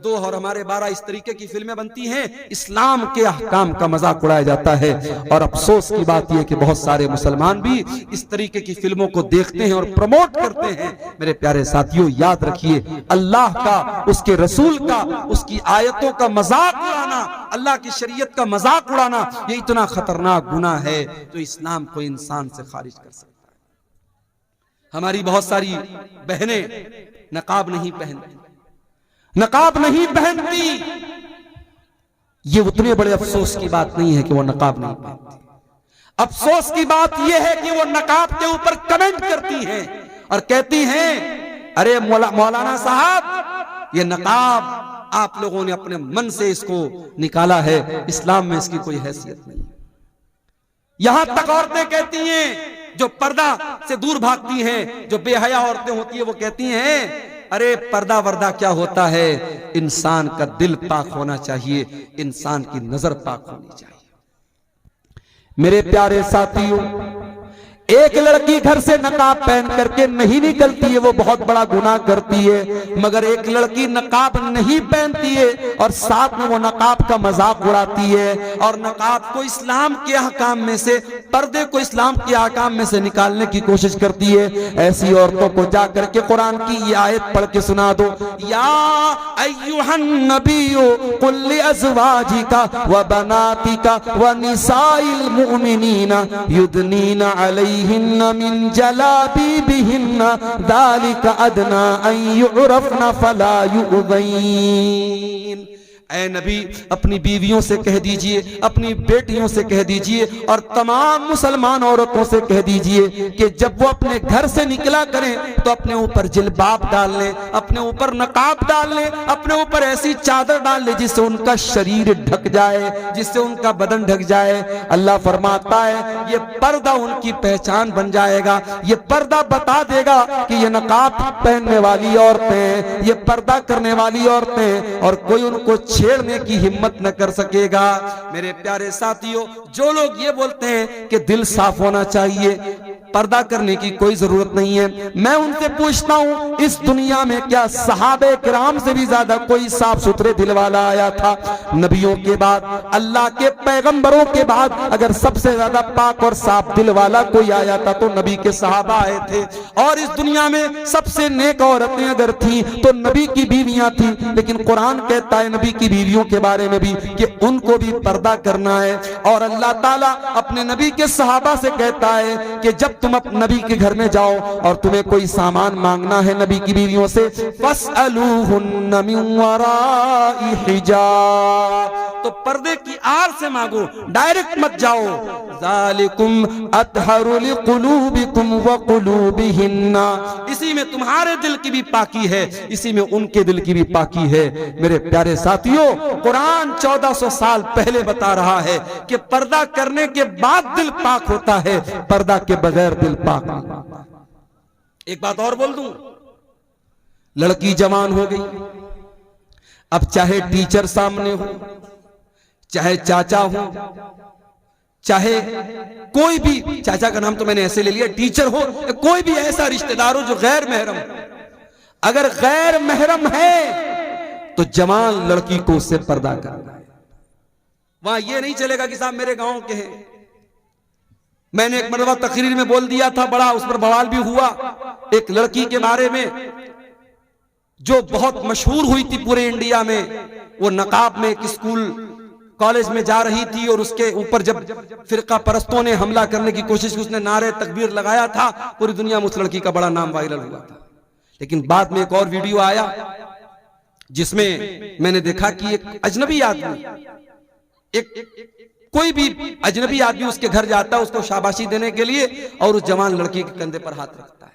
2 और हमारे 12, इस तरीके की फिल्में बनती हैं। इस्लाम के अहकाम का मजाक उड़ाया जाता है। और अफसोस की बात यह कि बहुत सारे मुसलमान भी इस तरीके की फिल्मों को देखते हैं और प्रमोट करते हैं। मेरे प्यारे साथियों, याद रखिए, अल्लाह का, उसके रसूल का, उसकी आयतों का मजाक उड़ाना, अल्लाह की शरीयत का मजाक उड़ाना, ये इतना खतरनाक गुनाह है जो इस्लाम को इंसान से खारिज कर सकता है। हमारी बहुत सारी बहनें नकाब नहीं पहनती, नकाब नहीं पहनती। ये उतने बड़े अफसोस की बात नहीं है कि वो नकाब नहीं पहनती। अफसोस की बात यह है कि वो नकाब के ऊपर कमेंट करती हैं और कहती हैं, अरे मौलाना साहब, ये नकाब आप लोगों ने अपने मन से इसको निकाला है, इस्लाम में इसकी कोई हैसियत नहीं। यहां तक औरतें कहती हैं, जो पर्दा से दूर भागती हैं, जो बेहया औरतें होती हैं, वो कहती हैं अरे पर्दा वर्दा क्या होता है, इंसान का दिल पाक होना चाहिए, इंसान की नजर पाक होनी चाहिए। मेरे प्यारे साथियों, एक लड़की घर से नकाब पहन करके नहीं निकलती है, वो बहुत बड़ा गुनाह करती है। मगर एक लड़की नकाब नहीं पहनती है और साथ में वो नकाब का मजाक उड़ाती है और नकाब को इस्लाम के अहकाम में से, पर्दे को इस्लाम के अहकाम में से निकालने की कोशिश करती है। ऐसी औरतों को जा करके कुरान की ये आयत पढ़ के सुना दो, या अय्युहन नबिय्यु कुल लिअज़वाजिका व बनातिका व निसाइल मुमिनीना युदनीना अलैहिन्ना मिन जलाबीबिहिन्ना ज़ालिका अदना अन यु'रफ़ना फला यु'ज़ैन। ऐ नबी, अपनी बीवियों से कह दीजिए, अपनी बेटियों से कह दीजिए और तमाम मुसलमान औरतों से कह दीजिए कि जब वो अपने घर से निकला करें तो अपने ऊपर जिल्बाब डाल लें, अपने ऊपर नकाब डाल लें, अपने ऊपर ऐसी चादर डाल लें जिससे उनका शरीर ढक जाए, जिससे उनका बदन ढक जाए। अल्लाह फरमाता है ये पर्दा उनकी पहचान बन जाएगा, ये पर्दा बता देगा कि ये नकाब पहनने वाली औरतें, ये पर्दा करने वाली औरतें, और कोई उनको छेड़ने की हिम्मत न कर सकेगा। मेरे प्यारे साथियों, जो लोग ये बोलते हैं कि दिल साफ होना चाहिए, पर्दा करने की कोई जरूरत नहीं है, मैं उनसे पूछता हूं, इस दुनिया में क्या सहाबे किराम से भी ज्यादा कोई साफ सुथरे दिल वाला आया था? नबियों के बाद, अल्लाह के पैगंबरों के बाद अगर सबसे ज्यादा पाक और साफ दिल वाला कोई आया था तो नबी के सहाबा आए थे। और इस दुनिया में सबसे नेक औरतें अगर थी तो नबी की बीवियां थी। लेकिन कुरान कहता है नबी की बीवियों के बारे में भी कि उनको भी पर्दा करना है। और अल्लाह ताला अपने नबी के सहाबा से कहता है कि जब तुम अपने नबी के घर में जाओ और तुम्हें कोई सामान मांगना है नबी की बीवियों से, फस्अलूहुन्ना मिन वराई हिजाब, तो पर्दे की आड़ से मांगो, डायरेक्ट मत जाओ। ज़ालिकुम अतहरु लिकुलूबिकुम व कुलूबिहिन्ना, इसी में तुम्हारे दिल की भी पाकी है, इसी में उनके दिल की भी पाकी है। मेरे प्यारे साथियों, कुरान 1400 साल पहले बता रहा है कि पर्दा करने के बाद दिल पाक होता है, पर्दा के बगैर दिल पाक नहीं। एक बात और बोल दूं, लड़की जवान हो गई, अब चाहे टीचर सामने हो, चाहे चाचा हो, चाहे कोई भी, चाचा का नाम तो मैंने ऐसे ले लिया, टीचर हो, कोई भी ऐसा रिश्तेदार हो जो गैर महरम, अगर गैर महरम है तो जवान लड़की को उससे पर्दा करना है। वहां यह नहीं चलेगा कि साहब मेरे गांव के हैं। मैंने एक मरतबा तकरीर में बोल दिया था, बड़ा उस पर बवाल भी हुआ, एक लड़की के बारे में जो बहुत मशहूर हुई थी पूरे इंडिया में। वो नकाब में एक स्कूल कॉलेज में जा रही थी और उसके ऊपर जब फिरका परस्तों ने हमला करने की कोशिश की, उसने नारे तकबीर लगाया था, पूरी दुनिया में उस लड़की का बड़ा नाम वायरल हुआ था। लेकिन बाद में एक और वीडियो आया जिसमें मैंने देखा कि एक अजनबी आदमी, एक कोई भी अजनबी आदमी उसके घर जाता है उसको शाबाशी देने के लिए और उस जवान लड़की के कंधे पर हाथ रखता है।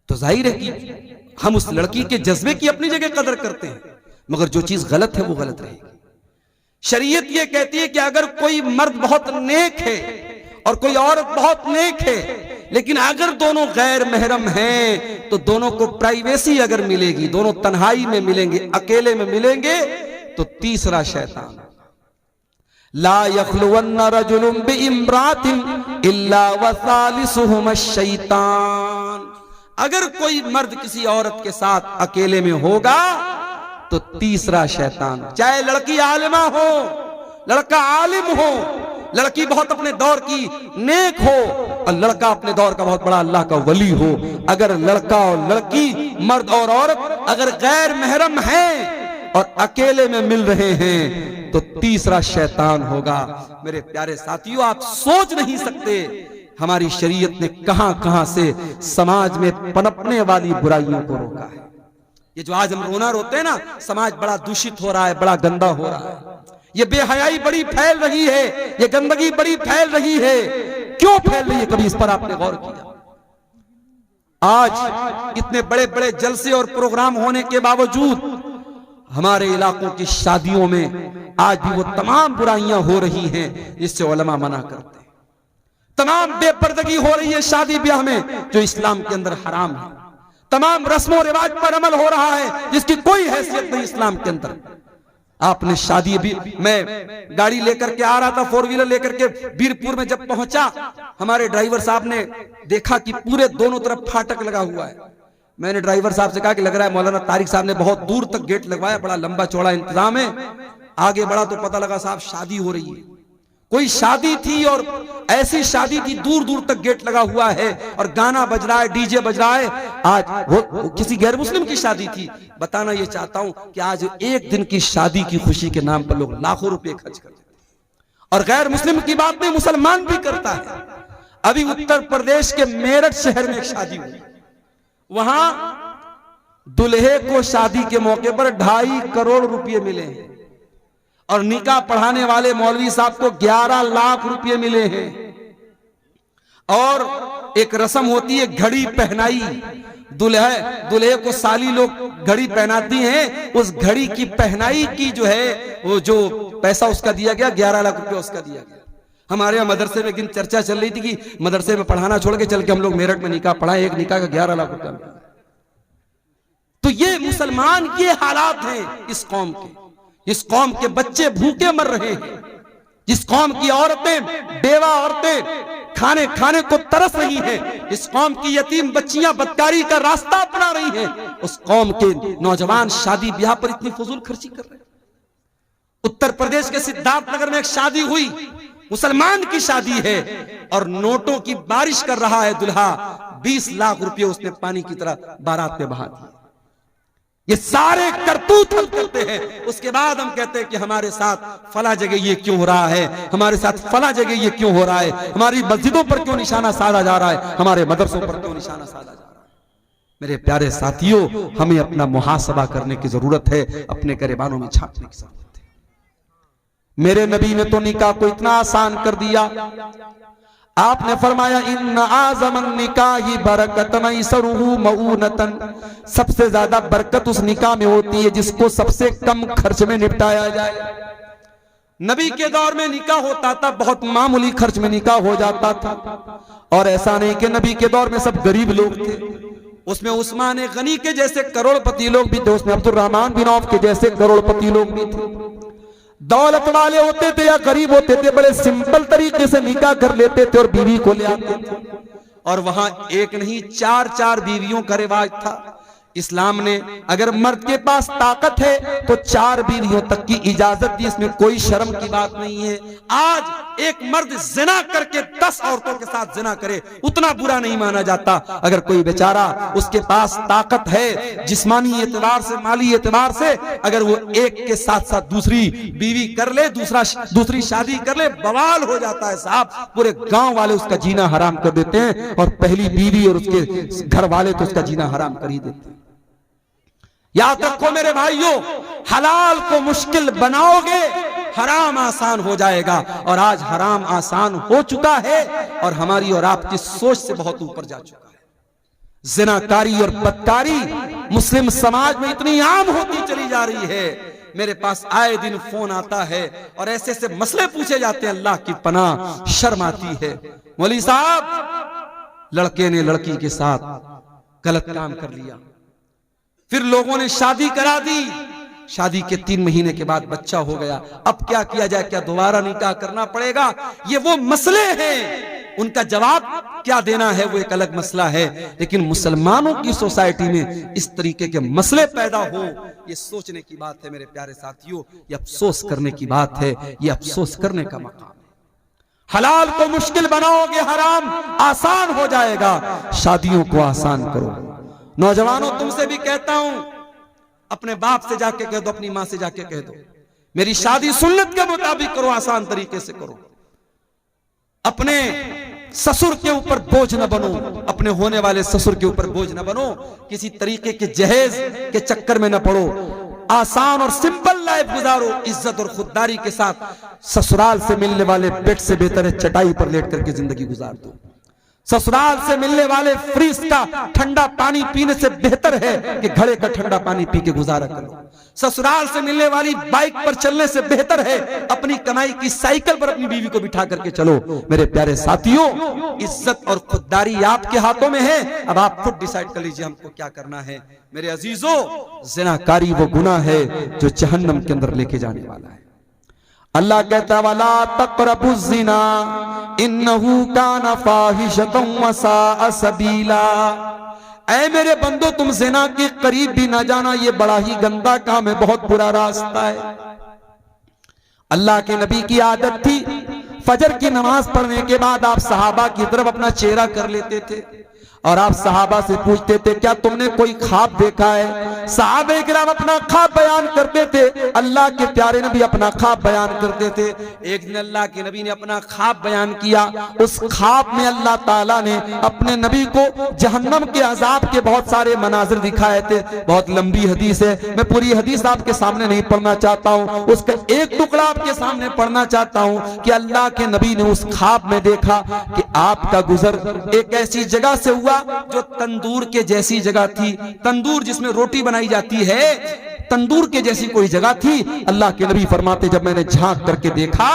तो जाहिर है कि हम उस लड़की के जज्बे की अपनी जगह कदर करते हैं, मगर जो चीज गलत है वो गलत रहेगी। शरीयत ये कहती है कि अगर कोई मर्द बहुत नेक है और कोई औरत बहुत नेक है, लेकिन अगर दोनों गैर महरम हैं तो दोनों को प्राइवेसी अगर मिलेगी, दोनों तन्हाई में मिलेंगे, अकेले में मिलेंगे, तो तीसरा शैतान। ला यख्लुवन्ना रजुलुन बिइम्रातिन इल्ला वसालिसुहुमा शैतान, अगर कोई मर्द किसी औरत के साथ अकेले में होगा तो तीसरा शैतान। चाहे लड़की आलिमा हो, लड़का आलिम हो, लड़की बहुत अपने दौर की नेक हो और लड़का अपने दौर का बहुत बड़ा अल्लाह का वली हो, अगर लड़का और लड़की, मर्द और औरत अगर गैर महरम हैं और अकेले में मिल रहे हैं तो तीसरा शैतान होगा। मेरे प्यारे साथियों, आप सोच नहीं सकते हमारी शरीयत ने कहां कहां से समाज में पनपने वाली बुराइयों को रोका है। ये जो आज हम रोना रोते हैं ना, समाज बड़ा दूषित हो रहा है, बड़ा गंदा हो रहा है, ये बेहयाई बड़ी फैल रही है, ये गंदगी बड़ी फैल रही है। क्यों फैल रही है, कभी इस पर आपने गौर किया? आज इतने बड़े बड़े जलसे और प्रोग्राम होने के बावजूद हमारे इलाकों की शादियों में आज भी वो तमाम बुराइयां हो रही हैं जिससे उलमा मना करते हैं। तमाम बेपर्दगी हो रही है शादी ब्याह में जो इस्लाम के अंदर हराम है। तमाम रस्मों रिवाज पर अमल हो रहा है जिसकी कोई हैसियत नहीं इस्लाम के अंदर। आपने शादी भी, मैं गाड़ी लेकर के आ रहा था, 4 व्हीलर लेकर के बीरपुर में जब पहुंचा, हमारे ड्राइवर साहब ने देखा कि पूरे दोनों तरफ फाटक लगा हुआ है। मैंने ड्राइवर साहब से कहा कि लग रहा है मौलाना तारिक साहब ने बहुत दूर तक गेट लगवाया, बड़ा लंबा चौड़ा इंतजाम है। आगे बढ़ा तो पता लगा साहब शादी हो रही है, कोई शादी थी और ऐसी शादी थी, दूर दूर तक गेट लगा हुआ है और गाना बज रहा है, डीजे बज रहा है। आज वो किसी गैर मुस्लिम की शादी थी। बताना ये चाहता हूं कि आज एक दिन की शादी की खुशी के नाम पर लोग लाखों रुपए खर्च करते हैं। और गैर मुस्लिम की बात नहीं, मुसलमान भी करता है। अभी उत्तर प्रदेश के मेरठ शहर में एक शादी हुई, वहां दुल्हे को शादी के मौके पर 2.5 करोड़ रुपए मिले हैं और निकाह पढ़ाने वाले मौलवी साहब को 11 लाख रुपए मिले हैं। और एक रस्म होती है घड़ी पहनाई, दुल्हे को साली लोग घड़ी पहनाती हैं, उस घड़ी की पहनाई की जो है वो जो पैसा उसका दिया गया 11 लाख रुपए उसका दिया गया। हमारे यहाँ मदरसे में एक दिन चर्चा चल रही थी कि मदरसे में पढ़ाना छोड़ के चल के हम लोग मेरठ में निकाह पढ़ाए, एक निकाह का 11 लाख रुपया। तो ये मुसलमान, ये हालात हैं इस कौम के। इस कौम के बच्चे भूखे मर रहे हैं, जिस कौम की औरतें, बेवा औरतें खाने को तरस रही हैं, इस कौम की यतीम बच्चियां बदकारी का रास्ता अपना रही हैं, उस कौम के नौजवान शादी ब्याह पर इतनी फजूल खर्ची कर रहे हैं। उत्तर प्रदेश के सिद्धार्थनगर में एक शादी हुई, मुसलमान की शादी है और नोटों की बारिश कर रहा है दूल्हा। 20 लाख रुपए उसने पानी की तरह बारात में बहा दिए। ये सारे करतूत हम करते हैं, उसके बाद हम कहते हैं कि हमारे साथ फला जगह ये क्यों हो रहा है, हमारे साथ फला जगह ये क्यों हो रहा है, हमारी मस्जिदों पर क्यों निशाना साधा जा रहा है, हमारे मदरसों पर क्यों निशाना साधा जा रहा है। मेरे प्यारे साथियों, हमें अपना मुहासबा करने की जरूरत है, अपने गिरेबानों में झांकने की जरूरत है। मेरे नबी ने तो निकाह को इतना आसान कर दिया। आपने फरमाया इन्ना आज़मन निकाही बरकतन इसरुहु मऊनतन, सबसे ज्यादा बरकत उस निकाह में होती है जिसको सबसे कम खर्च में निपटाया जाए। नबी के दौर में निकाह होता था, बहुत मामूली खर्च में निकाह हो जाता था। और ऐसा नहीं कि नबी के दौर में सब गरीब लोग थे, उसमें उस्मान गनी के जैसे करोड़पति लोग भी थे, उसमें अब्दुर्रहमान बिन औफ के जैसे करोड़पति लोग भी थे। दौलत वाले होते थे या गरीब होते थे, बड़े सिंपल तरीके से निकाह कर लेते थे और बीवी को ले आते थे। और वहां एक नहीं 4-4 बीवियों का रिवाज था। इस्लाम ने अगर मर्द के पास ताकत है तो 4 बीवियों तक की इजाजत दी, इसमें कोई शर्म की बात नहीं है। आज एक मर्द जिना करके 10 औरतों के साथ जिना करे, उतना बुरा नहीं माना जाता। अगर कोई बेचारा, उसके पास ताकत है जिस्मानी एतबार से, माली एतबार से, अगर वो एक के साथ साथ दूसरी बीवी कर ले, दूसरी शादी कर ले, बवाल हो जाता है साहब। पूरे गांव वाले उसका जीना हराम कर देते हैं और पहली बीवी और उसके घर वाले तो उसका जीना हराम कर ही देते हैं। याद रखो मेरे भाइयों, हलाल को मुश्किल बनाओगे, हराम आसान हो जाएगा। और आज हराम आसान हो चुका है और हमारी और आपकी सोच से बहुत ऊपर जा चुका है। जिनाकारी और बदकारी मुस्लिम समाज में इतनी आम होती चली जा रही है। मेरे पास आए दिन फोन आता है और ऐसे ऐसे मसले पूछे जाते हैं, अल्लाह की पनाह, शर्म आती है। मौलवी साहब, लड़के ने लड़की के साथ गलत काम कर लिया, फिर लोगों ने शादी करा दी, शादी के 3 महीने के बाद बच्चा हो गया। अब क्या किया जाए, क्या दोबारा निकाह करना पड़ेगा? ये वो मसले हैं, उनका जवाब क्या देना है वो एक अलग मसला है। लेकिन मुसलमानों की सोसाइटी में इस तरीके के मसले पैदा हो, ये सोचने की बात है मेरे प्यारे साथियों, ये अफसोस करने की बात है, ये अफसोस करने का मकाम है। हलाल को मुश्किल बनाओगे, हराम आसान हो जाएगा। शादियों को आसान करो। नौजवानों, तुमसे भी कहता हूं, अपने बाप से जाके कह दो, अपनी मां से जाके कह दो, मेरी शादी सुन्नत के मुताबिक करो, आसान तरीके से करो। अपने ससुर के ऊपर बोझ न बनो, अपने होने वाले ससुर के ऊपर बोझ न बनो, किसी तरीके के जहेज के चक्कर में न पड़ो। आसान और सिंपल लाइफ गुजारो, इज्जत और खुददारी के साथ। ससुराल से मिलने वाले बेड से बेहतर है चटाई पर लेट करके जिंदगी गुजार दो। ससुराल से मिलने वाले फ्रिज का ठंडा पानी पीने से बेहतर है कि घड़े का ठंडा पानी पी के गुजारा करो। ससुराल से मिलने वाली बाइक पर चलने से बेहतर है अपनी कमाई की साइकिल पर अपनी बीवी को बिठा करके चलो। मेरे प्यारे साथियों, इज्जत और खुददारी आपके हाथों में है। अब आप खुद डिसाइड कर लीजिए हमको क्या करना है। मेरे अजीजों, ज़िनाकारी वो गुनाह है जो जहन्नम के अंदर लेके जाने वाला है। अल्लाह कहता वला तक़रबुज़्ज़िना इन्नहु काना फ़ाहिशतन व साअ सबीला। ऐ मेरे बंदो, तुम ज़िना के करीब भी ना जाना, ये बड़ा ही गंदा काम है, बहुत बुरा रास्ता है। अल्लाह के नबी की आदत थी फजर की नमाज पढ़ने के बाद आप सहाबा की तरफ अपना चेहरा कर लेते थे और आप सहाबा से पूछते थे क्या तुमने कोई ख्वाब देखा है। सहाबे किराम अपना ख्वाब बयान करते थे, अल्लाह के प्यारे नबी अपना ख्वाब बयान करते थे। एक दिन अल्लाह के नबी ने अपना ख्वाब बयान किया। उस ख्वाब में अल्लाह ताला ने अपने नबी को जहन्नम के अजाब के बहुत सारे मनाजिर दिखाए थे। बहुत लंबी हदीस है, मैं पूरी हदीस आपके सामने नहीं पढ़ना चाहता हूँ, उसका एक टुकड़ा आपके सामने पढ़ना चाहता हूँ कि अल्लाह के नबी ने उस ख्वाब में देखा कि आपका गुजर एक ऐसी जगह से हुआ जो तंदूर के जैसी जगह थी। तंदूर जिसमें रोटी बनाई जाती है, तंदूर के जैसी कोई जगह थी। अल्लाह के नबी फरमाते जब मैंने झांक करके देखा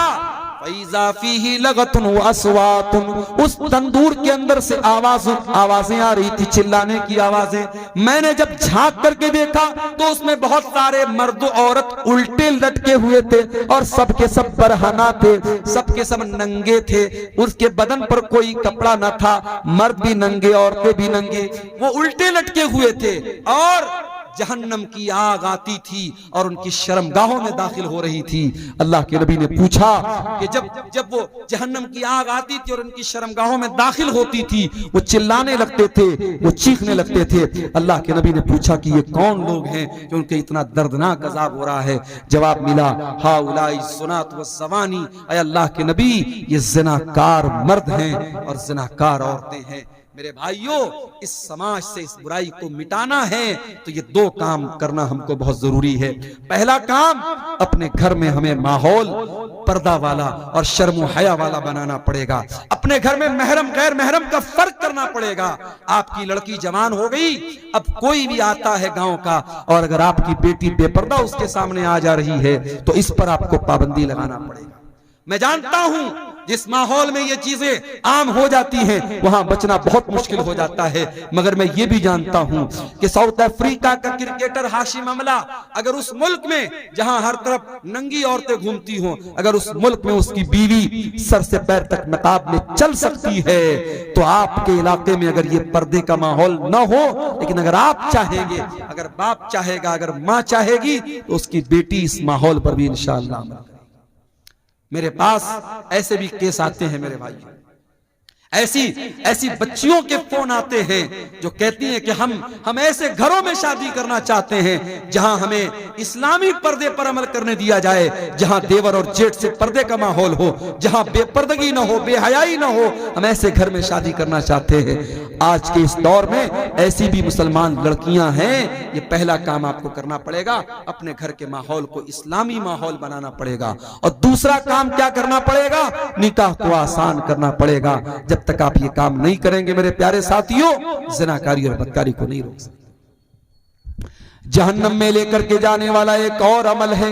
फैज़ा फीही लगतुन व अस्वातुन, उस तंदूर के अंदर से आवाजें आ रही थी, चिल्लाने की आवाजें। मैंने जब झांक करके देखा तो उसमें बहुत सारे मर्द औरत उल्टे लटके हुए थे और सबके सब बरहना थे, सबके सब नंगे थे। उसके बदन पर कोई कपड़ा न था, मर्द भी नंगे औरतें भी नंगे, वो उल्टे लटके हुए थे और जहन्नम की आग आती थी और उनकी शर्मगाहों में दाखिल हो रही थी। अल्लाह के नबी ने पूछा कि जब वो जहन्नम की आग आती थी और उनकी शर्मगाहों में दाखिल होती थी, वो चिल्लाने लगते थे, वो चीखने लगते थे। अल्लाह के नबी ने पूछा कि ये कौन लोग हैं जो उनके इतना दर्दनाक अजाब हो रहा है। जवाब मिला हाउलाई सुनात व ज़वानी, ऐ अल्लाह के नबी ये ज़िनाकार मर्द हैं और ज़िनाकार औरतें हैं। मेरे भाइयों, इस समाज से इस बुराई को मिटाना है तो ये दो काम करना हमको बहुत जरूरी है। पहला काम, अपने घर में हमें माहौल पर्दा वाला और शर्म हया वाला बनाना पड़ेगा। अपने घर में महरम गैर महरम का फर्क करना पड़ेगा। आपकी लड़की जवान हो गई, अब कोई भी आता है गांव का और अगर आपकी बेटी बेपर्दा उसके सामने आ जा रही है तो इस पर आपको पाबंदी लगाना पड़ेगा। मैं जानता हूं जिस माहौल में ये चीजें आम हो जाती हैं वहां बचना बहुत मुश्किल हो जाता है, मगर मैं ये भी जानता हूं कि साउथ अफ्रीका का क्रिकेटर हाशिम अमला अगर उस मुल्क में जहां हर तरफ नंगी औरतें घूमती हों, अगर उस मुल्क में उसकी बीवी सर से पैर तक नकाब में चल सकती है तो आपके इलाके में अगर ये पर्दे का माहौल न हो, लेकिन अगर आप चाहेंगे, अगर बाप चाहेगा, अगर माँ चाहेगी तो उसकी बेटी इस माहौल पर भी इंशाअल्लाह। मेरे पास ऐसे भी केस आते हैं मेरे भाई, ऐसी बच्चियों के फोन आते हैं जो कहती हैं कि हम ऐसे घरों में शादी करना चाहते हैं जहां हमें इस्लामी पर्दे पर अमल करने दिया जाए, जहां देवर और जेठ से पर्दे का माहौल हो, जहां बेपर्दगी ना हो, बेहयाई ना हो, हम ऐसे घर में शादी करना चाहते हैं। आज के इस दौर में ऐसी भी मुसलमान लड़कियां हैं। ये पहला काम आपको करना पड़ेगा, अपने घर के माहौल को इस्लामी माहौल बनाना पड़ेगा। और दूसरा काम क्या करना पड़ेगा, निकाह को आसान करना पड़ेगा। जब तक आप ये काम नहीं करेंगे मेरे प्यारे साथियों, ज़िनाकारी और बदकारी को नहीं रोक सकते। जहन्नम में लेकर के जाने वाला एक और अमल है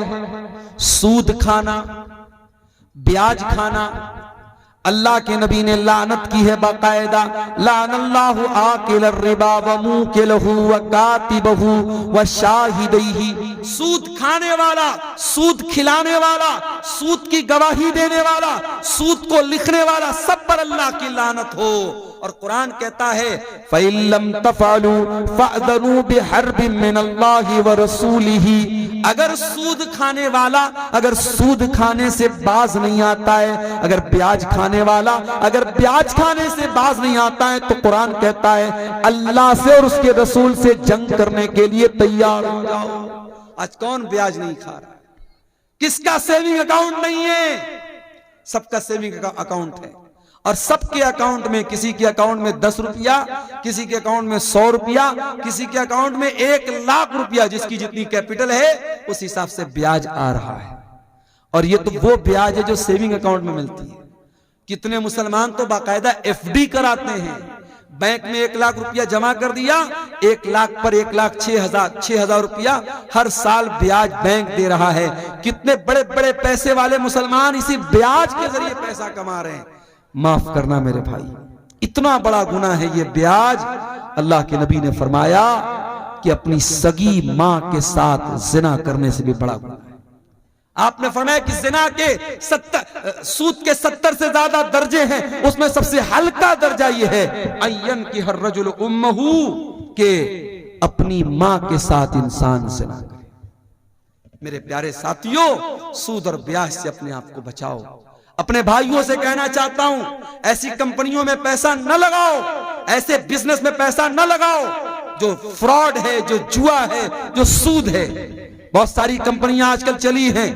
सूद खाना, ब्याज खाना। अल्लाह के नबी ने लानत की है बाकायदा, लानल्लाहु आकिल रिबा व मुकिलहु व कातिबहु व शाहिदैहि। सूद खाने वाला, सूद खिलाने वाला, सूद की गवाही देने वाला, सूद को लिखने वाला, सब पर अल्लाह की लानत हो। और कुरान कहता है फ़इल्लम तफ़अलू फ़अज़नू बिहर्बिन मिनल्लाहि व रसूलिही। अगर सूद खाने वाला अगर सूद खाने से बाज नहीं आता है, अगर ब्याज खाने वाला अगर ब्याज खाने से बाज नहीं आता है तो कुरान कहता है अल्लाह से और उसके रसूल से जंग करने के लिए तैयार हो जाओ। आज कौन ब्याज नहीं खा रहा, किसका सेविंग अकाउंट नहीं है? सबका सेविंग अकाउंट है और सबके अकाउंट में, किसी के अकाउंट में 10 रुपया, किसी के अकाउंट में 100 रुपया, किसी के अकाउंट में 1 लाख रुपया, जिसकी जितनी कैपिटल है उस हिसाब से ब्याज आ रहा है। और ये तो वो ब्याज है जो सेविंग अकाउंट में मिलती है। कितने मुसलमान तो बाकायदा एफडी कराते हैं, बैंक में 1 लाख रुपया जमा कर दिया, 1 लाख पर 1,06,000 रुपया हर साल ब्याज बैंक दे रहा है। कितने बड़े बड़े पैसे वाले मुसलमान इसी ब्याज के जरिए पैसा कमा रहे हैं। माफ करना मेरे भाई, इतना बड़ा गुनाह है ये ब्याज। अल्लाह के नबी ने फरमाया कि अपनी सगी मां के साथ जिना करने से भी बड़ा गुनाह है। आपने फरमाया कि जिना के 70 सूद के 70 से ज्यादा दर्जे हैं, उसमें सबसे हल्का दर्जा यह है अय्यन की हर रजुल उम्महू, के अपनी मां के साथ इंसान जिना करे। मेरे प्यारे साथियों, सूद और ब्याज से अपने आप को बचाओ। अपने भाइयों से कहना चाहता हूं, ऐसी कंपनियों में पैसा न लगाओ, ऐसे बिजनेस में पैसा न लगाओ जो फ्रॉड है, जो जुआ है, जो सूद है। बहुत सारी कंपनियां आजकल चली हैं,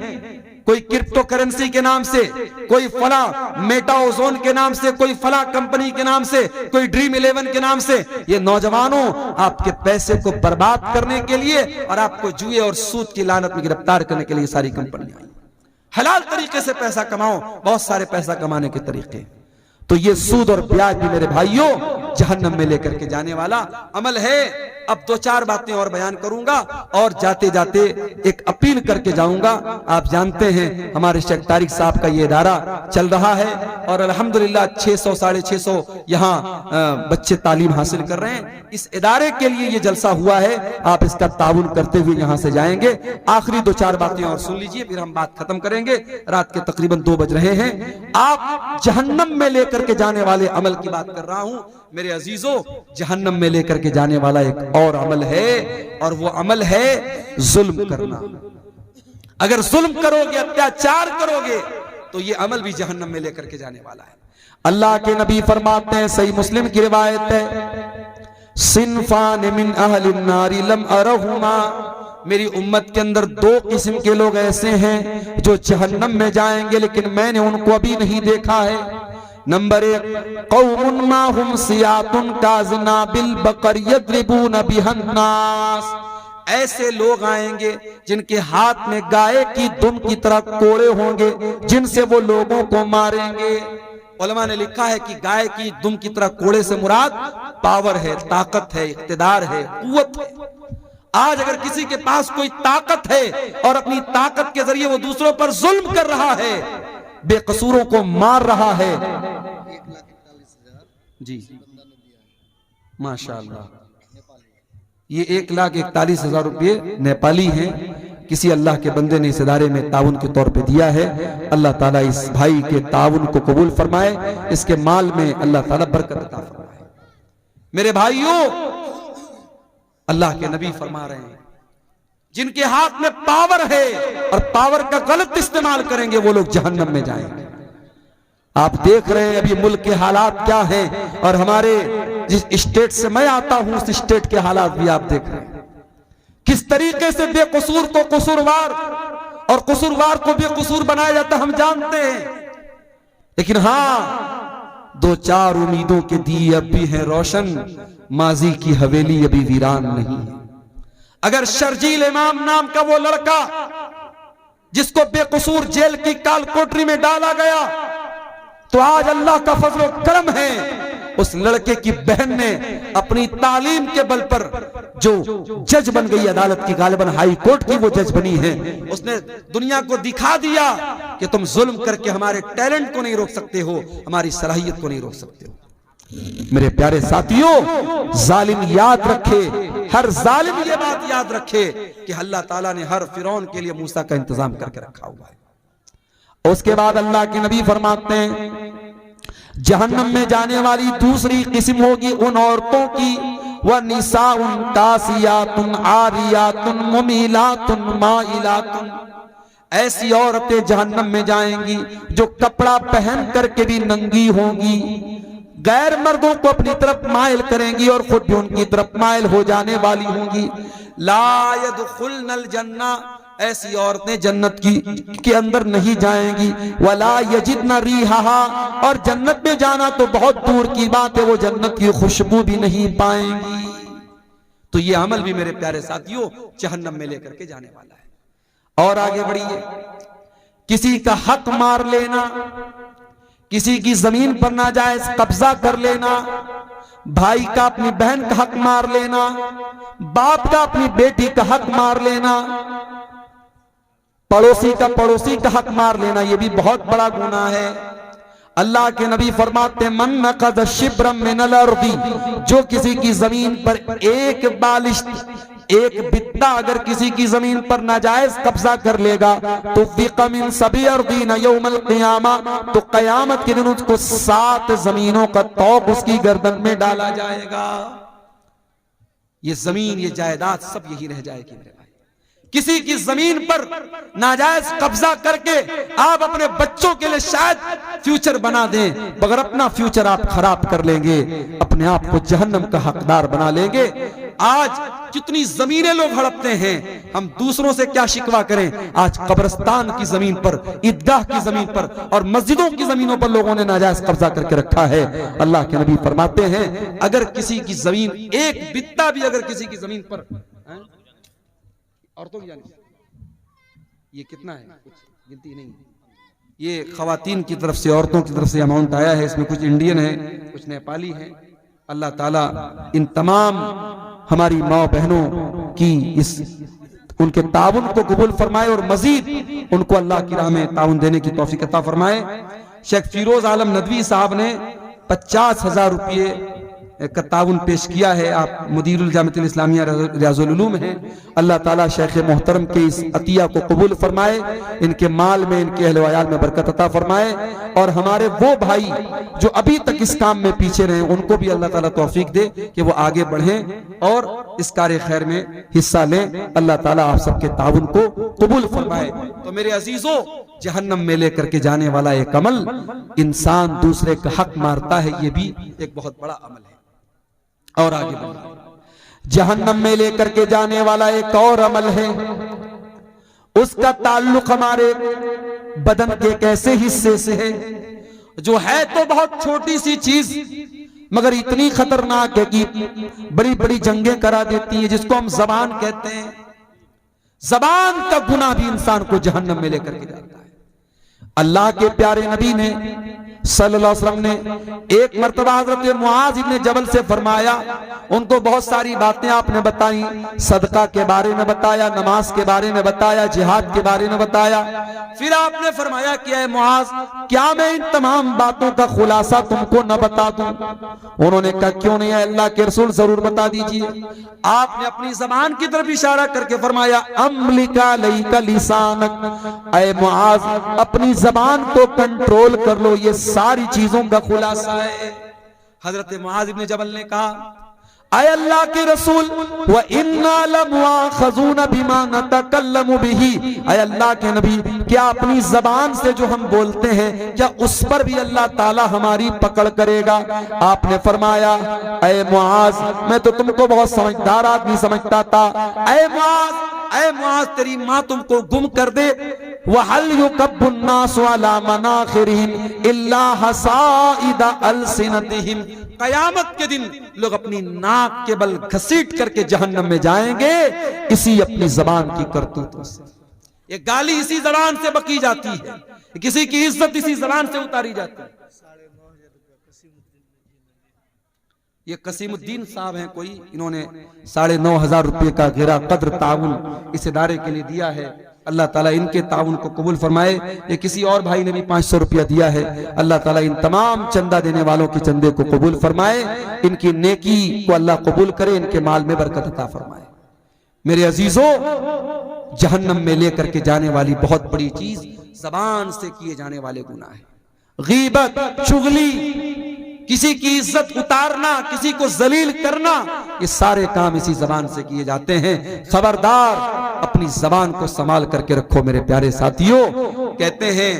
कोई क्रिप्टो करेंसी के नाम से, कोई फला मेटा ओजोन के नाम से, कोई फला कंपनी के नाम से, कोई ड्रीम 11 के नाम से। ये नौजवानों आपके पैसे को बर्बाद करने के लिए और आपको जुए और सूद की लानत में गिरफ्तार करने के लिए सारी कंपनियां आई। हलाल तरीके से पैसा कमाओ, बहुत सारे पैसा कमाने के तरीके। तो ये सूद और ब्याज भी मेरे भाइयों जहन्नम में लेकर के जाने वाला अमल है। अब 2-4 बातें और बयान करूंगा और जाते जाते एक अपील करके जाऊंगा। आप जानते हैं हमारे शेख तारिक साहब का ये इदारा चल रहा है और अल्हम्दुलिल्लाह 600-650 यहाँ बच्चे तालीम हासिल कर रहे हैं। इस इदारे के लिए ये जलसा हुआ है, आप इसका ताउन करते हुए यहाँ से जाएंगे। आखिरी 2-4 बातें और सुन लीजिए, फिर हम बात खत्म करेंगे। रात के तकरीबन 2 बज रहे हैं। आप जहन्नम में लेकर के जाने वाले अमल की बात कर रहा हूं मेरे अजीजों। जहन्नम में लेकर के जाने वाला एक और अमल है और वो अमल है जुल्म करना। अगर जुल्म करोगे, अत्याचार करोगे तो ये अमल भी जहन्नम में लेकर के जाने वाला है। अल्लाह के नबी फरमाते हैं, सही मुस्लिम की रिवायत है, सिनफान मिन अहलिन नारी लम अरहुमा, मेरी उम्मत के अंदर 2 किस्म के लोग ऐसे हैं जो जहन्नम में जाएंगे लेकिन मैंने उनको अभी नहीं देखा है। नंबर 1, कौमुन माहुम सियातुन काज़ना बिल बकर यद्रिबून बिहन्नास, ऐसे लोग आएंगे जिनके हाथ में गाय की दुम की तरह कोड़े होंगे जिनसे वो लोगों को मारेंगे। उलमा ने लिखा है कि गाय की दुम की तरह कोड़े से मुराद पावर है, ताकत है, इख्तिदार है, कुव्वत है। आज अगर किसी के पास कोई ताकत है और अपनी ताकत के जरिए वो दूसरों पर जुल्म कर रहा है, बेकसूरों को मार रहा है, जी माशाअल्लाह, ये 1,41,000 रुपये नेपाली हैं, किसी अल्लाह के बंदे ने इस इदारे में ताउन के तौर पे दिया है। अल्लाह ताला इस भाई के ताउन को कबूल फरमाए, इसके माल में अल्लाह ताला बरकत अता फरमाए। मेरे भाइयों, अल्लाह के नबी फरमा रहे हैं, जिनके हाथ में पावर है और पावर का गलत इस्तेमाल करेंगे वो लोग जहन्नम में जाएंगे। आप देख रहे हैं अभी मुल्क के हालात क्या हैं और हमारे जिस स्टेट से मैं आता हूं उस स्टेट के हालात भी आप देख रहे हैं, किस तरीके से बेकसूर को कसूरवार और कसूरवार को बेकसूर बनाया जाता हम जानते हैं। लेकिन हां, 2-4 उम्मीदों के दिए अब भी हैं रोशन, माजी की हवेली अभी वीरान नहीं है। अगर शर्जील इमाम नाम का वो लड़का जिसको बेकसूर जेल की काल कोठरी में डाला गया, तो आज अल्लाह का फजल करम है, उस लड़के की बहन ने अपनी तालीम के बल पर जो जज बन गई अदालत की, गालिबन हाई कोर्ट की वो जज बनी है, उसने दुनिया को दिखा दिया कि तुम जुल्म करके हमारे टैलेंट को नहीं रोक सकते हो, हमारी सलाहियत को नहीं रोक सकते हो। मेरे प्यारे साथियों, जालिम याद रखे, हर जालिम ये बात याद रखे कि अल्लाह ताला ने हर फिरौन के लिए मूसा का इंतजाम करके रखा हुआ है। उसके बाद अल्लाह के नबी फरमाते हैं, जहन्नम में जाने वाली दूसरी किस्म होगी उन औरतों की, वह निसाउन कासियातुन आरियातुन मुमीलातुन माइलातुन, ऐसी औरतें जहन्नम में जाएंगी जो कपड़ा पहन करके भी नंगी होंगी, गैर मर्दों को अपनी तरफ माइल करेंगी और खुद भी उनकी तरफ माइल हो जाने वाली होंगी। ला यदखुलनल जन्ना, ऐसी औरतें जन्नत के अंदर नहीं जाएंगी। वला यजिदना रीहा, और जन्नत में जाना तो बहुत दूर की बात है, वो जन्नत की खुशबू भी नहीं पाएंगी। तो ये अमल भी मेरे प्यारे साथियों जहन्नम में लेकर के जाने वाला है। और आगे बढ़िए, किसी का हक मार लेना, किसी की जमीन पर नाजायज कब्जा कर लेना, भाई का अपनी बहन का हक मार लेना, बाप का अपनी बेटी का हक मार लेना, पड़ोसी का पड़ोसी का हक मार लेना, यह भी बहुत बड़ा गुनाह है। अल्लाह के नबी फरमाते मन नक़द शिब्रम मिनल अर्दी, जो किसी की जमीन पर एक बालिश, एक बित्ता अगर किसी की जमीन पर नाजायज कब्जा कर लेगा तो विकमिन सभी अर्दीन यौमल क़ियामा, तो कयामत के दिन उसको 7 जमीनों का तौक उसकी गर्दन में डाला जाएगा। ये जमीन, ये जायदाद सब यही रह जाएगी मेरे भाई। किसी की जमीन पर नाजायज कब्जा करके आप अपने बच्चों के लिए शायद फ्यूचर बना दें, मगर अपना फ्यूचर आप खराब कर लेंगे, अपने आप को जहन्नम का हकदार बना लेंगे। आज कितनी जमीनें लोग हड़पते हैं, हम दूसरों से क्या शिकवा करें। आज कब्रिस्तान की जमीन पर, ईदगाह की जमीन पर और मस्जिदों की जमीनों पर लोगों ने नाजायज कब्जा करके रखा है। अल्लाह के नबी फरमाते हैं अगर किसी की जमीन, एक बित्ता भी अगर किसी की जमीन पर, औरतों की जानिब ये कितना है, कुछ गिनती नहीं, ये खवातीन की तरफ से, औरतों की तरफ से अमाउंट आया है। इसमें कुछ इंडियन है, कुछ नेपाली है। अल्लाह ताला इन तमाम हमारी माँ बहनों की इस उनके ताउन को कबूल फरमाए और मजीद उनको अल्लाह की राह में ताउन देने की तौफीक अता फरमाए। शेख फिरोज आलम नदवी साहब ने 50,000 रुपये का ताउन पेश किया है। आप मुदीरुल जामिअतुल इस्लामिया रियाजुल उलूम हैं। अल्लाह ताला शेख मोहतरम के इस अतिया को कबूल फरमाए, इनके माल में, इनके अहल वयाल में बरकत अता फरमाए और हमारे वो भाई जो अभी तक इस काम में पीछे रहे उनको भी अल्लाह ताला तौफीक दे कि वो आगे बढ़ें और इस कार्य खैर में हिस्सा लें। अल्लाह ताला आप सबके ताउन को कबूल फरमाए। तो मेरे अजीजों, जहन्नम में लेकर के जाने वाला एक अमल, इंसान दूसरे का हक मारता है, ये भी एक बहुत बड़ा अमल है। और आगे बढ़िए, जहन्नम में लेकर के जाने वाला एक और अमल है, उसका ताल्लुक हमारे बदन के एक ऐसे हिस्से से है जो है तो बहुत छोटी सी चीज मगर इतनी खतरनाक है कि बड़ी बड़ी जंगें करा देती है, जिसको हम जबान कहते हैं। जबान का गुनाह भी इंसान को जहन्नम में लेकर के जाता है। अल्लाह के प्यारे नबी ने सल्लल्लाहु अलैहि वसल्लम ने एक मर्तबा हज़रत मुआज़ इब्न जबल से फरमाया, उनको बहुत सारी बातें आपने बताई, सदका के बारे में बताया, नमाज के बारे में बताया, जिहाद के बारे में बताया। फिर आपने फरमाया कि ऐ मुआज़, क्या मैं इन तमाम बातों का खुलासा तुमको न बता दूं? उन्होंने कहा क्यों नहीं, अल्लाह के रसूल जरूर बता दीजिए। आपने अपनी जबान की तरफ इशारा करके फरमाया अम्लिका लैका लिसानक, ऐ मुआज़ अपनी जबान को कंट्रोल कर लो, ये सारी चीजों का खुलासा है। हजरत मुआज़ इब्न जबल ने कहा ऐ अल्लाह के रसूल, व इन्ना लमुआखज़ून बिमा नतकल्लमु बिही, ऐ अल्लाह के नबी, क्या अपनी जबान से जो हम बोलते हैं क्या उस पर भी अल्लाह ताला हमारी पकड़ करेगा? आपने फरमाया ऐ मुआज़, मैं तो तुमको बहुत समझदार आदमी समझता था। ऐ मुआज़, तेरी माँ तुमको गुम कर दे। वहल युकब्बुन्नासु अला मनाखिरिहिम इल्ला हसाइदा अलसिनतिहिम, कयामत के दिन लोग अपनी नाक के बल घसीट करके जहन्नम में जाएंगे इसी अपनी जबान की करतूतों से। ये गाली इसी जबान से बकी जाती है, किसी की इज्जत इसी जबान से उतारी जाती है। ये कसीमुद्दीन साहब हैं कोई, इन्होंने 9,500 रुपये का गिरा कद्र ताउन इस इदारे के लिए दिया है। अल्लाह ताला इनके ताउन को कबूल फरमाए। ये किसी और भाई ने भी 500 रुपया दिया है। अल्लाह ताला इन तमाम चंदा देने वालों के चंदे को कबूल फरमाए, इनकी नेकी को अल्लाह कबूल करे, इनके माल में बरकत अता फरमाए। मेरे अजीजों, जहन्नम में लेकर के जाने वाली बहुत बड़ी चीज जबान से किए जाने वाले गुनाह है। गीबत, चुगली, किसी की इज्जत उतारना, किसी को जलील करना, ये सारे काम इसी जबान से किए जाते हैं। खबरदार, अपनी जबान को संभाल करके रखो मेरे प्यारे साथियों। कहते हैं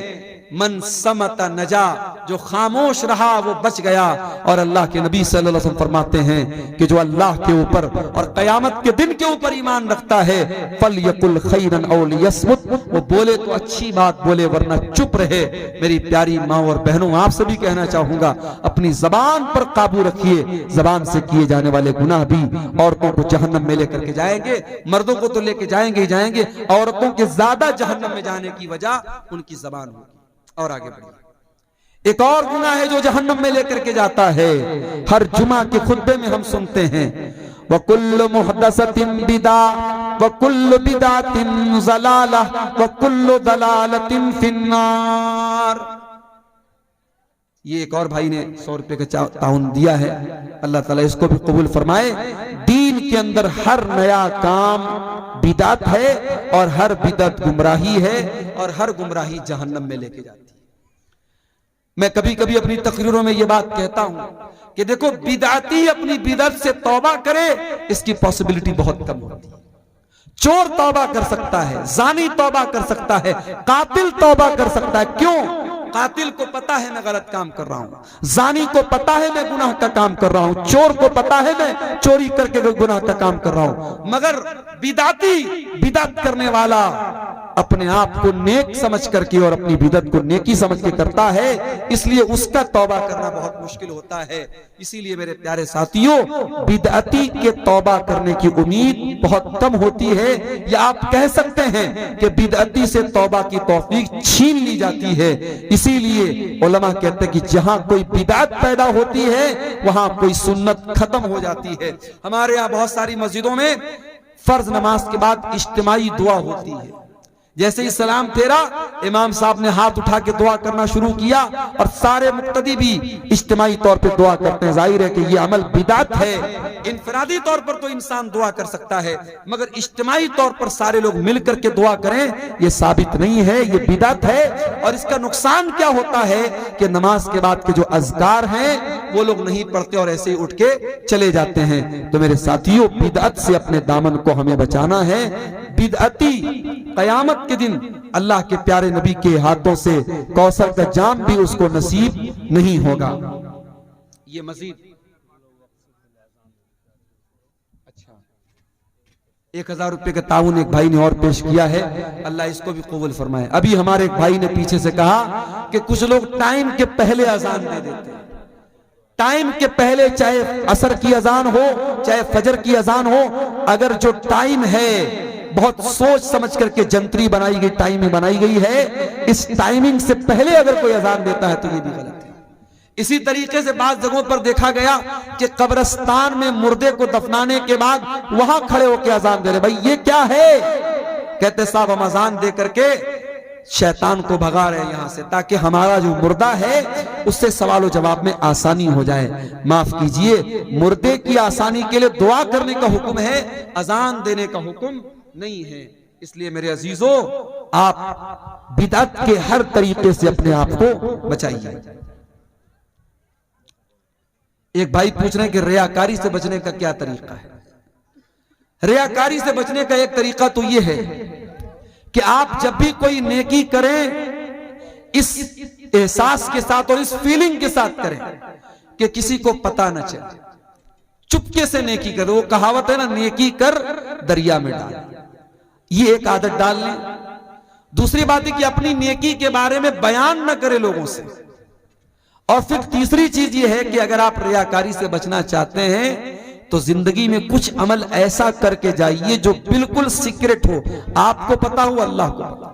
मन समता नजा, जो खामोश रहा वो बच गया। और अल्लाह के नबी सल्लल्लाहु अलैहि वसल्लम फरमाते हैं कि जो अल्लाह के ऊपर और कयामत के दिन के ऊपर ईमान रखता है, फलयकुल खैरन औ लियस्मुत, वो बोले तो अच्छी बात बोले वरना चुप रहे। मेरी प्यारी माँ और बहनों, आपसे भी कहना चाहूंगा, अपनी जबान पर काबू रखिए। जबान से किए जाने वाले गुनाह भी औरतों को जहन्नम में लेकर के जाएंगे। मर्दों को तो लेके जाएंगे ही जाएंगे, औरतों के ज्यादा जहन्नम में जाने की वजह उनकी जबान होगी। और आगे बढ़िए, एक और गुनाह है जो जहन्नम में लेकर के जाता है। हर जुमा के खुतबे में हम सुनते हैं, वकुल्लु मुहदसतिन बिदा वकुल्लु बिदातिन ज़लाला वकुल्लु दलालतिन फिन्नार। ये एक और भाई ने 100 रुपए का ताउन दिया है, अल्लाह ताला इसको भी कबूल फरमाए। दीन के अंदर हर नया काम बिदात है और हर बिदात गुमराही है और हर गुमराही जहन्नम में लेके जाती है। मैं कभी कभी अपनी तकरीरों में ये बात कहता हूं कि देखो, बिदाती अपनी बिदअत से तौबा करे, इसकी पॉसिबिलिटी बहुत कम होती है। चोर तौबा कर सकता है, जानी तौबा कर सकता है, कातिल तौबा कर सकता है। क्यों? कातिल को पता है मैं गलत काम कर रहा हूं, जानी को पता है मैं गुनाह का काम कर रहा हूं, चोर को पता है मैं चोरी करके गुनाह का काम कर रहा हूं। मगर बिदाती, बिदअत करने वाला अपने आप को नेक समझ करके और अपनी बिदअत को नेकी समझ के करता है, इसलिए उसका तौबा करना बहुत मुश्किल होता है। इसीलिए मेरे प्यारे साथियों, बिदअती के तौबा करने की उम्मीद बहुत कम होती है, या आप कह सकते हैं कि बिदअती से तौबा की तौफीक छीन ली जाती है। इसीलिए उलमा कहते हैं कि जहां कोई बिदअत पैदा होती है वहां कोई सुन्नत खत्म हो जाती है। हमारे यहाँ बहुत सारी मस्जिदों में फर्ज नमाज के बाद इज्तिमाई दुआ होती है। जैसे ही सलाम फेरा, इमाम साहब ने हाथ उठा के दुआ करना शुरू किया और सारे मुक्तदी भी इज्तिमाई तौर पे दुआ करते हैं। जाहिर है कि ये अमल बिदात है। इनफरादी तौर पर तो इंसान दुआ कर सकता है, मगर इज्तिमाई तौर पर सारे लोग मिलकर के दुआ करें, ये साबित नहीं है, ये बिदात है। और इसका नुकसान क्या होता है कि नमाज के बाद के जो अज़कार हैं वो लोग नहीं पढ़ते और ऐसे ही उठ के चले जाते हैं। तो मेरे साथियों, बिदअत से अपने दामन को हमें बचाना है। बिदअती क़यामत के दिन अल्लाह के प्यारे नबी के हाथों से कौसर का जाम भी उसको नसीब नहीं होगा। ये मजीद 1000 रुपए का ताउन एक भाई ने और पेश किया है, अल्लाह इसको भी कबूल फरमाए। अभी हमारे एक भाई ने पीछे से कहा कि कुछ लोग टाइम के पहले अजान दे देते हैं। टाइम के पहले, चाहे असर की अजान हो चाहे फजर की अजान हो, अगर जो टाइम है बहुत सोच समझ करके जंतरी बनाई गई, टाइमिंग बनाई गई है, इस टाइमिंग से पहले अगर कोई अजान देता है तो ये भी गलत है। इसी तरीके से बात जगहों पर देखा गया कि कब्रिस्तान में मुर्दे को दफनाने के बाद वहां खड़े होकर अजान दे रहे। भाई ये क्या है? कहते साहब हम अजान दे करके शैतान को भगा रहे यहां से, ताकि हमारा जो मुर्दा है उससे सवाल जवाब में आसानी हो जाए। माफ कीजिए, मुर्दे की आसानी के लिए दुआ करने का हुक्म है, अजान देने का हुक्म नहीं है। इसलिए मेरे अजीजों, आप बिदअत के हर तरीके से अपने आप को बचाइए। एक भाई पूछ रहे हैं कि रियाकारी से बचने का क्या तरीका है। रियाकारी से बचने का एक तरीका तो यह है कि आप जब भी कोई नेकी करें, इस एहसास के साथ और इस फीलिंग के साथ करें कि किसी को पता न चले, चुपके से नेकी करो। वो कहावत है ना, नेकी कर दरिया में डाल, ये एक आदत डाल लें। दूसरी बात है कि अपनी नेकी के बारे में बयान न करें लोगों से। और फिर तीसरी चीज ये है कि अगर आप रियाकारी से बचना चाहते हैं तो जिंदगी में कुछ अमल ऐसा करके जाइए जो बिल्कुल सीक्रेट हो, आपको पता हो, अल्लाह को पता।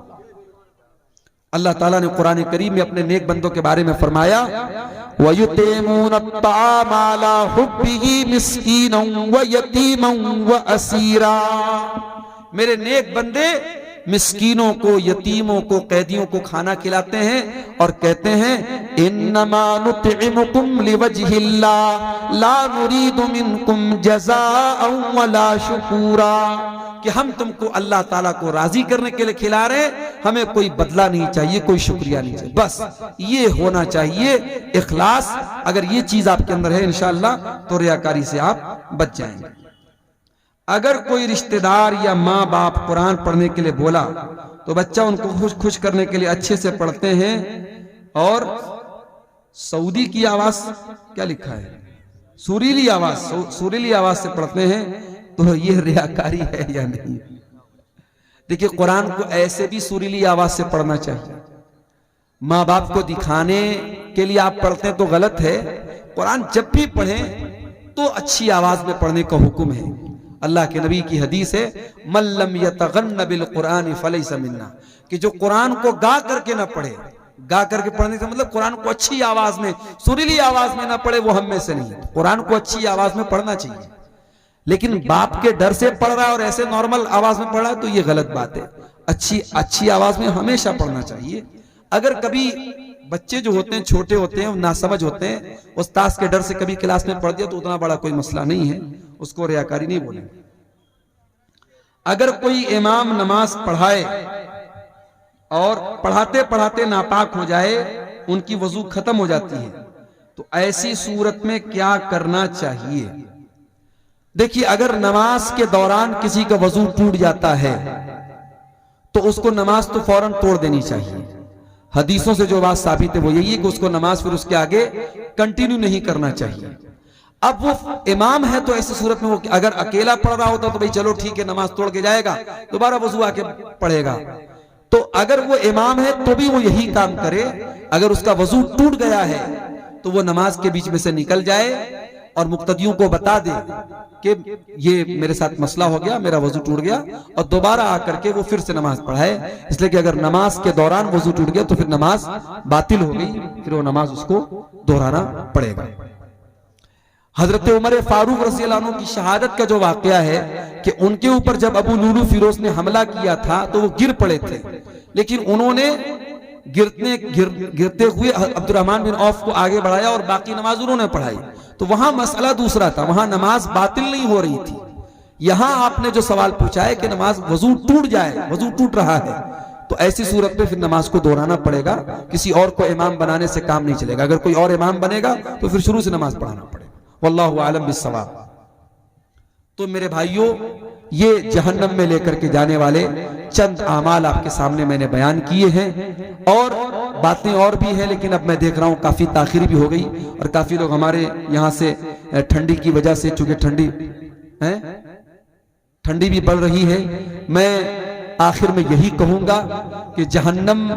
अल्लाह ताला ने कुरान करीम में अपने नेक बंदों के बारे में फरमाया, वयुतीमून अत्ताम अला हुब्बिही मिस्कीनन व यतीमन व असीरा। मेरे नेक बंदे मिस्कीनों को, यतीमों को, कैदियों को खाना खिलाते हैं और कहते हैं इन्नमा नुतइमुकुम लिवजहिल्लाह ला नुरीदु मिनकुम जज़ाअन वला शुकूरा, कि हम तुमको अल्लाह ताला को राजी करने के लिए खिला रहे हैं, हमें कोई बदला नहीं चाहिए, कोई शुक्रिया नहीं चाहिए। बस ये होना चाहिए इखलास। अगर ये चीज आपके अंदर है इंशाअल्लाह तो रियाकारी से आप बच जाएंगे। अगर कोई रिश्तेदार या माँ बाप कुरान पढ़ने के लिए बोला तो बच्चा उनको खुश करने के लिए अच्छे से पढ़ते हैं। और सऊदी की आवाज क्या लिखा है, सुरीली आवाज, सुरीली आवाज से पढ़ते हैं, तो ये रियाकारी है या नहीं? देखिए, कुरान को ऐसे भी सुरीली आवाज से पढ़ना चाहिए। माँ बाप को दिखाने के लिए आप पढ़ते हैं तो गलत है। कुरान जब भी पढ़ें तो अच्छी आवाज में पढ़ने का हुक्म है। अल्लाह के नबी की हदीस है, मल्लम यतगन्न बिल कुरान फलैसा मिन्ना, कि जो कुरान को गा करके ना पढ़े, गा करके पढ़ने से मतलब कुरान को अच्छी आवाज में, सुरीली आवाज में ना पढ़े, वो हम में से नहीं। कुरान को अच्छी आवाज में पढ़ना चाहिए, लेकिन बाप के डर से पढ़ रहा है और ऐसे नॉर्मल आवाज में पढ़ रहा है तो ये गलत बात है। अच्छी आवाज में हमेशा पढ़ना चाहिए। अगर कभी बच्चे जो होते हैं छोटे होते हैं, नासमझ होते हैं, उस्ताद के डर से कभी क्लास में पढ़ दिया तो उतना बड़ा कोई मसला नहीं है, उसको रियाकारी नहीं बोलेंगे। अगर कोई इमाम नमाज पढ़ाए और पढ़ाते पढ़ाते नापाक हो जाए, उनकी वजू खत्म हो जाती है, तो ऐसी सूरत में क्या करना चाहिए? देखिए, अगर नमाज के दौरान किसी का वजू टूट जाता है तो उसको नमाज तो फौरन तोड़ देनी चाहिए। हदीसों से जो बात साबित है वो यही है कि उसको नमाज फिर उसके आगे कंटिन्यू नहीं करना चाहिए। अब वो इमाम है तो ऐसी सूरत में वो अगर अकेला पढ़ रहा होता तो भाई चलो ठीक है, नमाज तोड़ के जाएगा, दोबारा वजू आके पढ़ेगा। तो अगर वो इमाम है तो भी वो यही काम करे। अगर उसका वजू टूट गया है तो वो नमाज के बीच में से निकल जाए और मुक्तदियों को बता दे कि ये मेरे साथ मसला हो गया, मेरा वजू टूट गया, और दोबारा आकर के वो फिर से नमाज पढ़ाए। इसलिए कि अगर नमाज के दौरान वजू टूट गया तो फिर नमाज बातिल हो गई, फिर वो नमाज उसको दोहराना पड़ेगा। हजरत उमर फारूक रज़ी अल्लाह अन्हु की शहादत का जो वाकया है कि उनके ऊपर जब अबू लुलू फिरोज ने हमला किया था तो वो गिर पड़े थे, लेकिन उन्होंने गिरते हुए अब्दुर्रहमान बिन औफ को आगे बढ़ाया और बाकी नमाज उन्होंने पढ़ाई। तो वहां मसला दूसरा था, वहां नमाज बातिल नहीं हो रही थी। यहां आपने जो सवाल पूछा है कि नमाज वजू टूट जाए, वजू टूट रहा है, तो ऐसी सूरत में फिर नमाज को दोहराना पड़ेगा। किसी और को इमाम बनाने से काम नहीं चलेगा। अगर कोई और इमाम बनेगा तो फिर शुरू से नमाज पढ़ाना पड़ेगा। वल्लाहु आलम बिस्सवाब। तो मेरे भाइयों, ये जहन्नम में लेकर के जाने वाले चंद आमाल आपके सामने मैंने बयान किए हैं, और बातें और भी हैं, लेकिन अब मैं देख रहा हूं काफी ताखिर भी हो गई और काफी लोग हमारे यहां से ठंडी की वजह से, चूंकि ठंडी भी बढ़ रही है, मैं आखिर में यही कहूंगा कि जहन्नम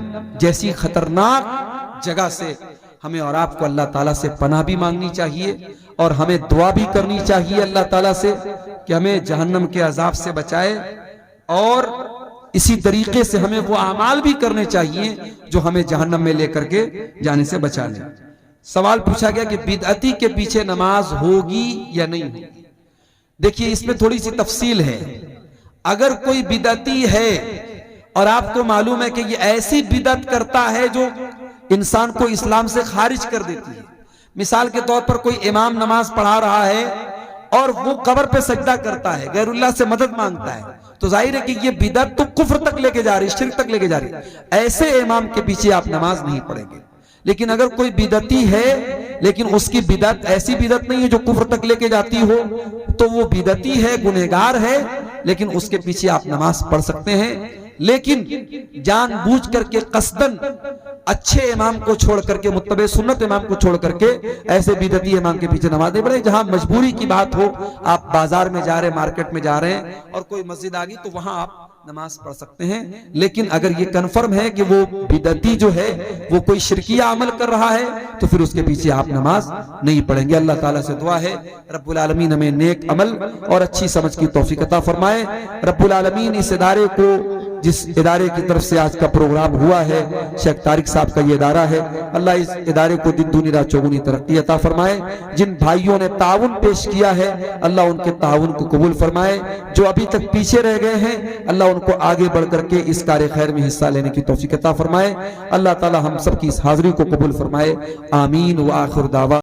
जैसी खतरनाक जगह से हमें और आपको अल्लाह ताला से पनाह भी मांगनी चाहिए और हमें दुआ भी करनी चाहिए अल्लाह ताला से कि हमें जहन्नम के अजाब से बचाए, और इसी तरीके से हमें वो अमाल भी करने चाहिए जो हमें जहन्नम में लेकर के जाने से बचा ले। सवाल पूछा गया कि बिदअती के पीछे नमाज होगी या नहीं होगी। देखिए, इसमें थोड़ी सी तफसील है। अगर कोई बिदअती है और आपको मालूम है कि ये ऐसी बिदअत करता है जो इंसान को इस्लाम से खारिज कर देती है, मिसाल के तौर पर कोई इमाम नमाज पढ़ा रहा है और वो कब्र पे सजदा करता है, गैरुल्लाह से मदद मांगता है, तो जाहिर है कि ये बिदअत तो कुफ्र तक लेके जा रही है, शिर्क तक लेके जा रही है। ऐसे इमाम के पीछे आप नमाज नहीं पढ़ेंगे। लेकिन अगर कोई बिदअती है लेकिन उसकी बिदअत ऐसी बिदअत नहीं है जो कुफ्र तक लेके जाती हो, तो वो बिदअती है, गुनहगार है, लेकिन उसके पीछे आप नमाज पढ़ सकते हैं। लेकिन जानबूझ करके कसदन अच्छे इमाम को छोड़ करके, मुत्तबे सुन्नत इमाम को छोड़ करके ऐसे बिदअती इमाम के पीछे नमाज नहीं पढ़े। जहां मजबूरी की बात हो, आप बाजार में जा रहे हैं, मार्केट में जा रहे हैं और कोई मस्जिद आ गई, तो वहां आप नमाज पढ़ सकते हैं। लेकिन अगर ये कन्फर्म है कि वो बिदअती जो है वो कोई शिरकिया अमल कर रहा है, तो फिर उसके पीछे आप नमाज नहीं पढ़ेंगे। अल्लाह ताला से दुआ है रब्बुल आलमीन हमें नेक अमल और अच्छी समझ की तौफीक अता फरमाए। रब्बुल आलमीन इस इदारे को, जिस इदारे की तरफ से आज का प्रोग्राम हुआ है, शेख तारिक साहब का ये इदारा है, अल्लाह इस इदारे को दिन दूनी रात चौगुनी तरक्की अता फरमाए। जिन भाइयों ने ताउन पेश किया है, अल्लाह उनके ताउन को कबूल फरमाए। जो अभी तक पीछे रह गए हैं, अल्लाह उनको आगे बढ़ करके इस कार्य खैर में हिस्सा लेने की तौफीक अता फरमाए। अल्लाह ताला हम सब की इस हाजिरी को कबूल फरमाए। आमीन व आखिर दावा।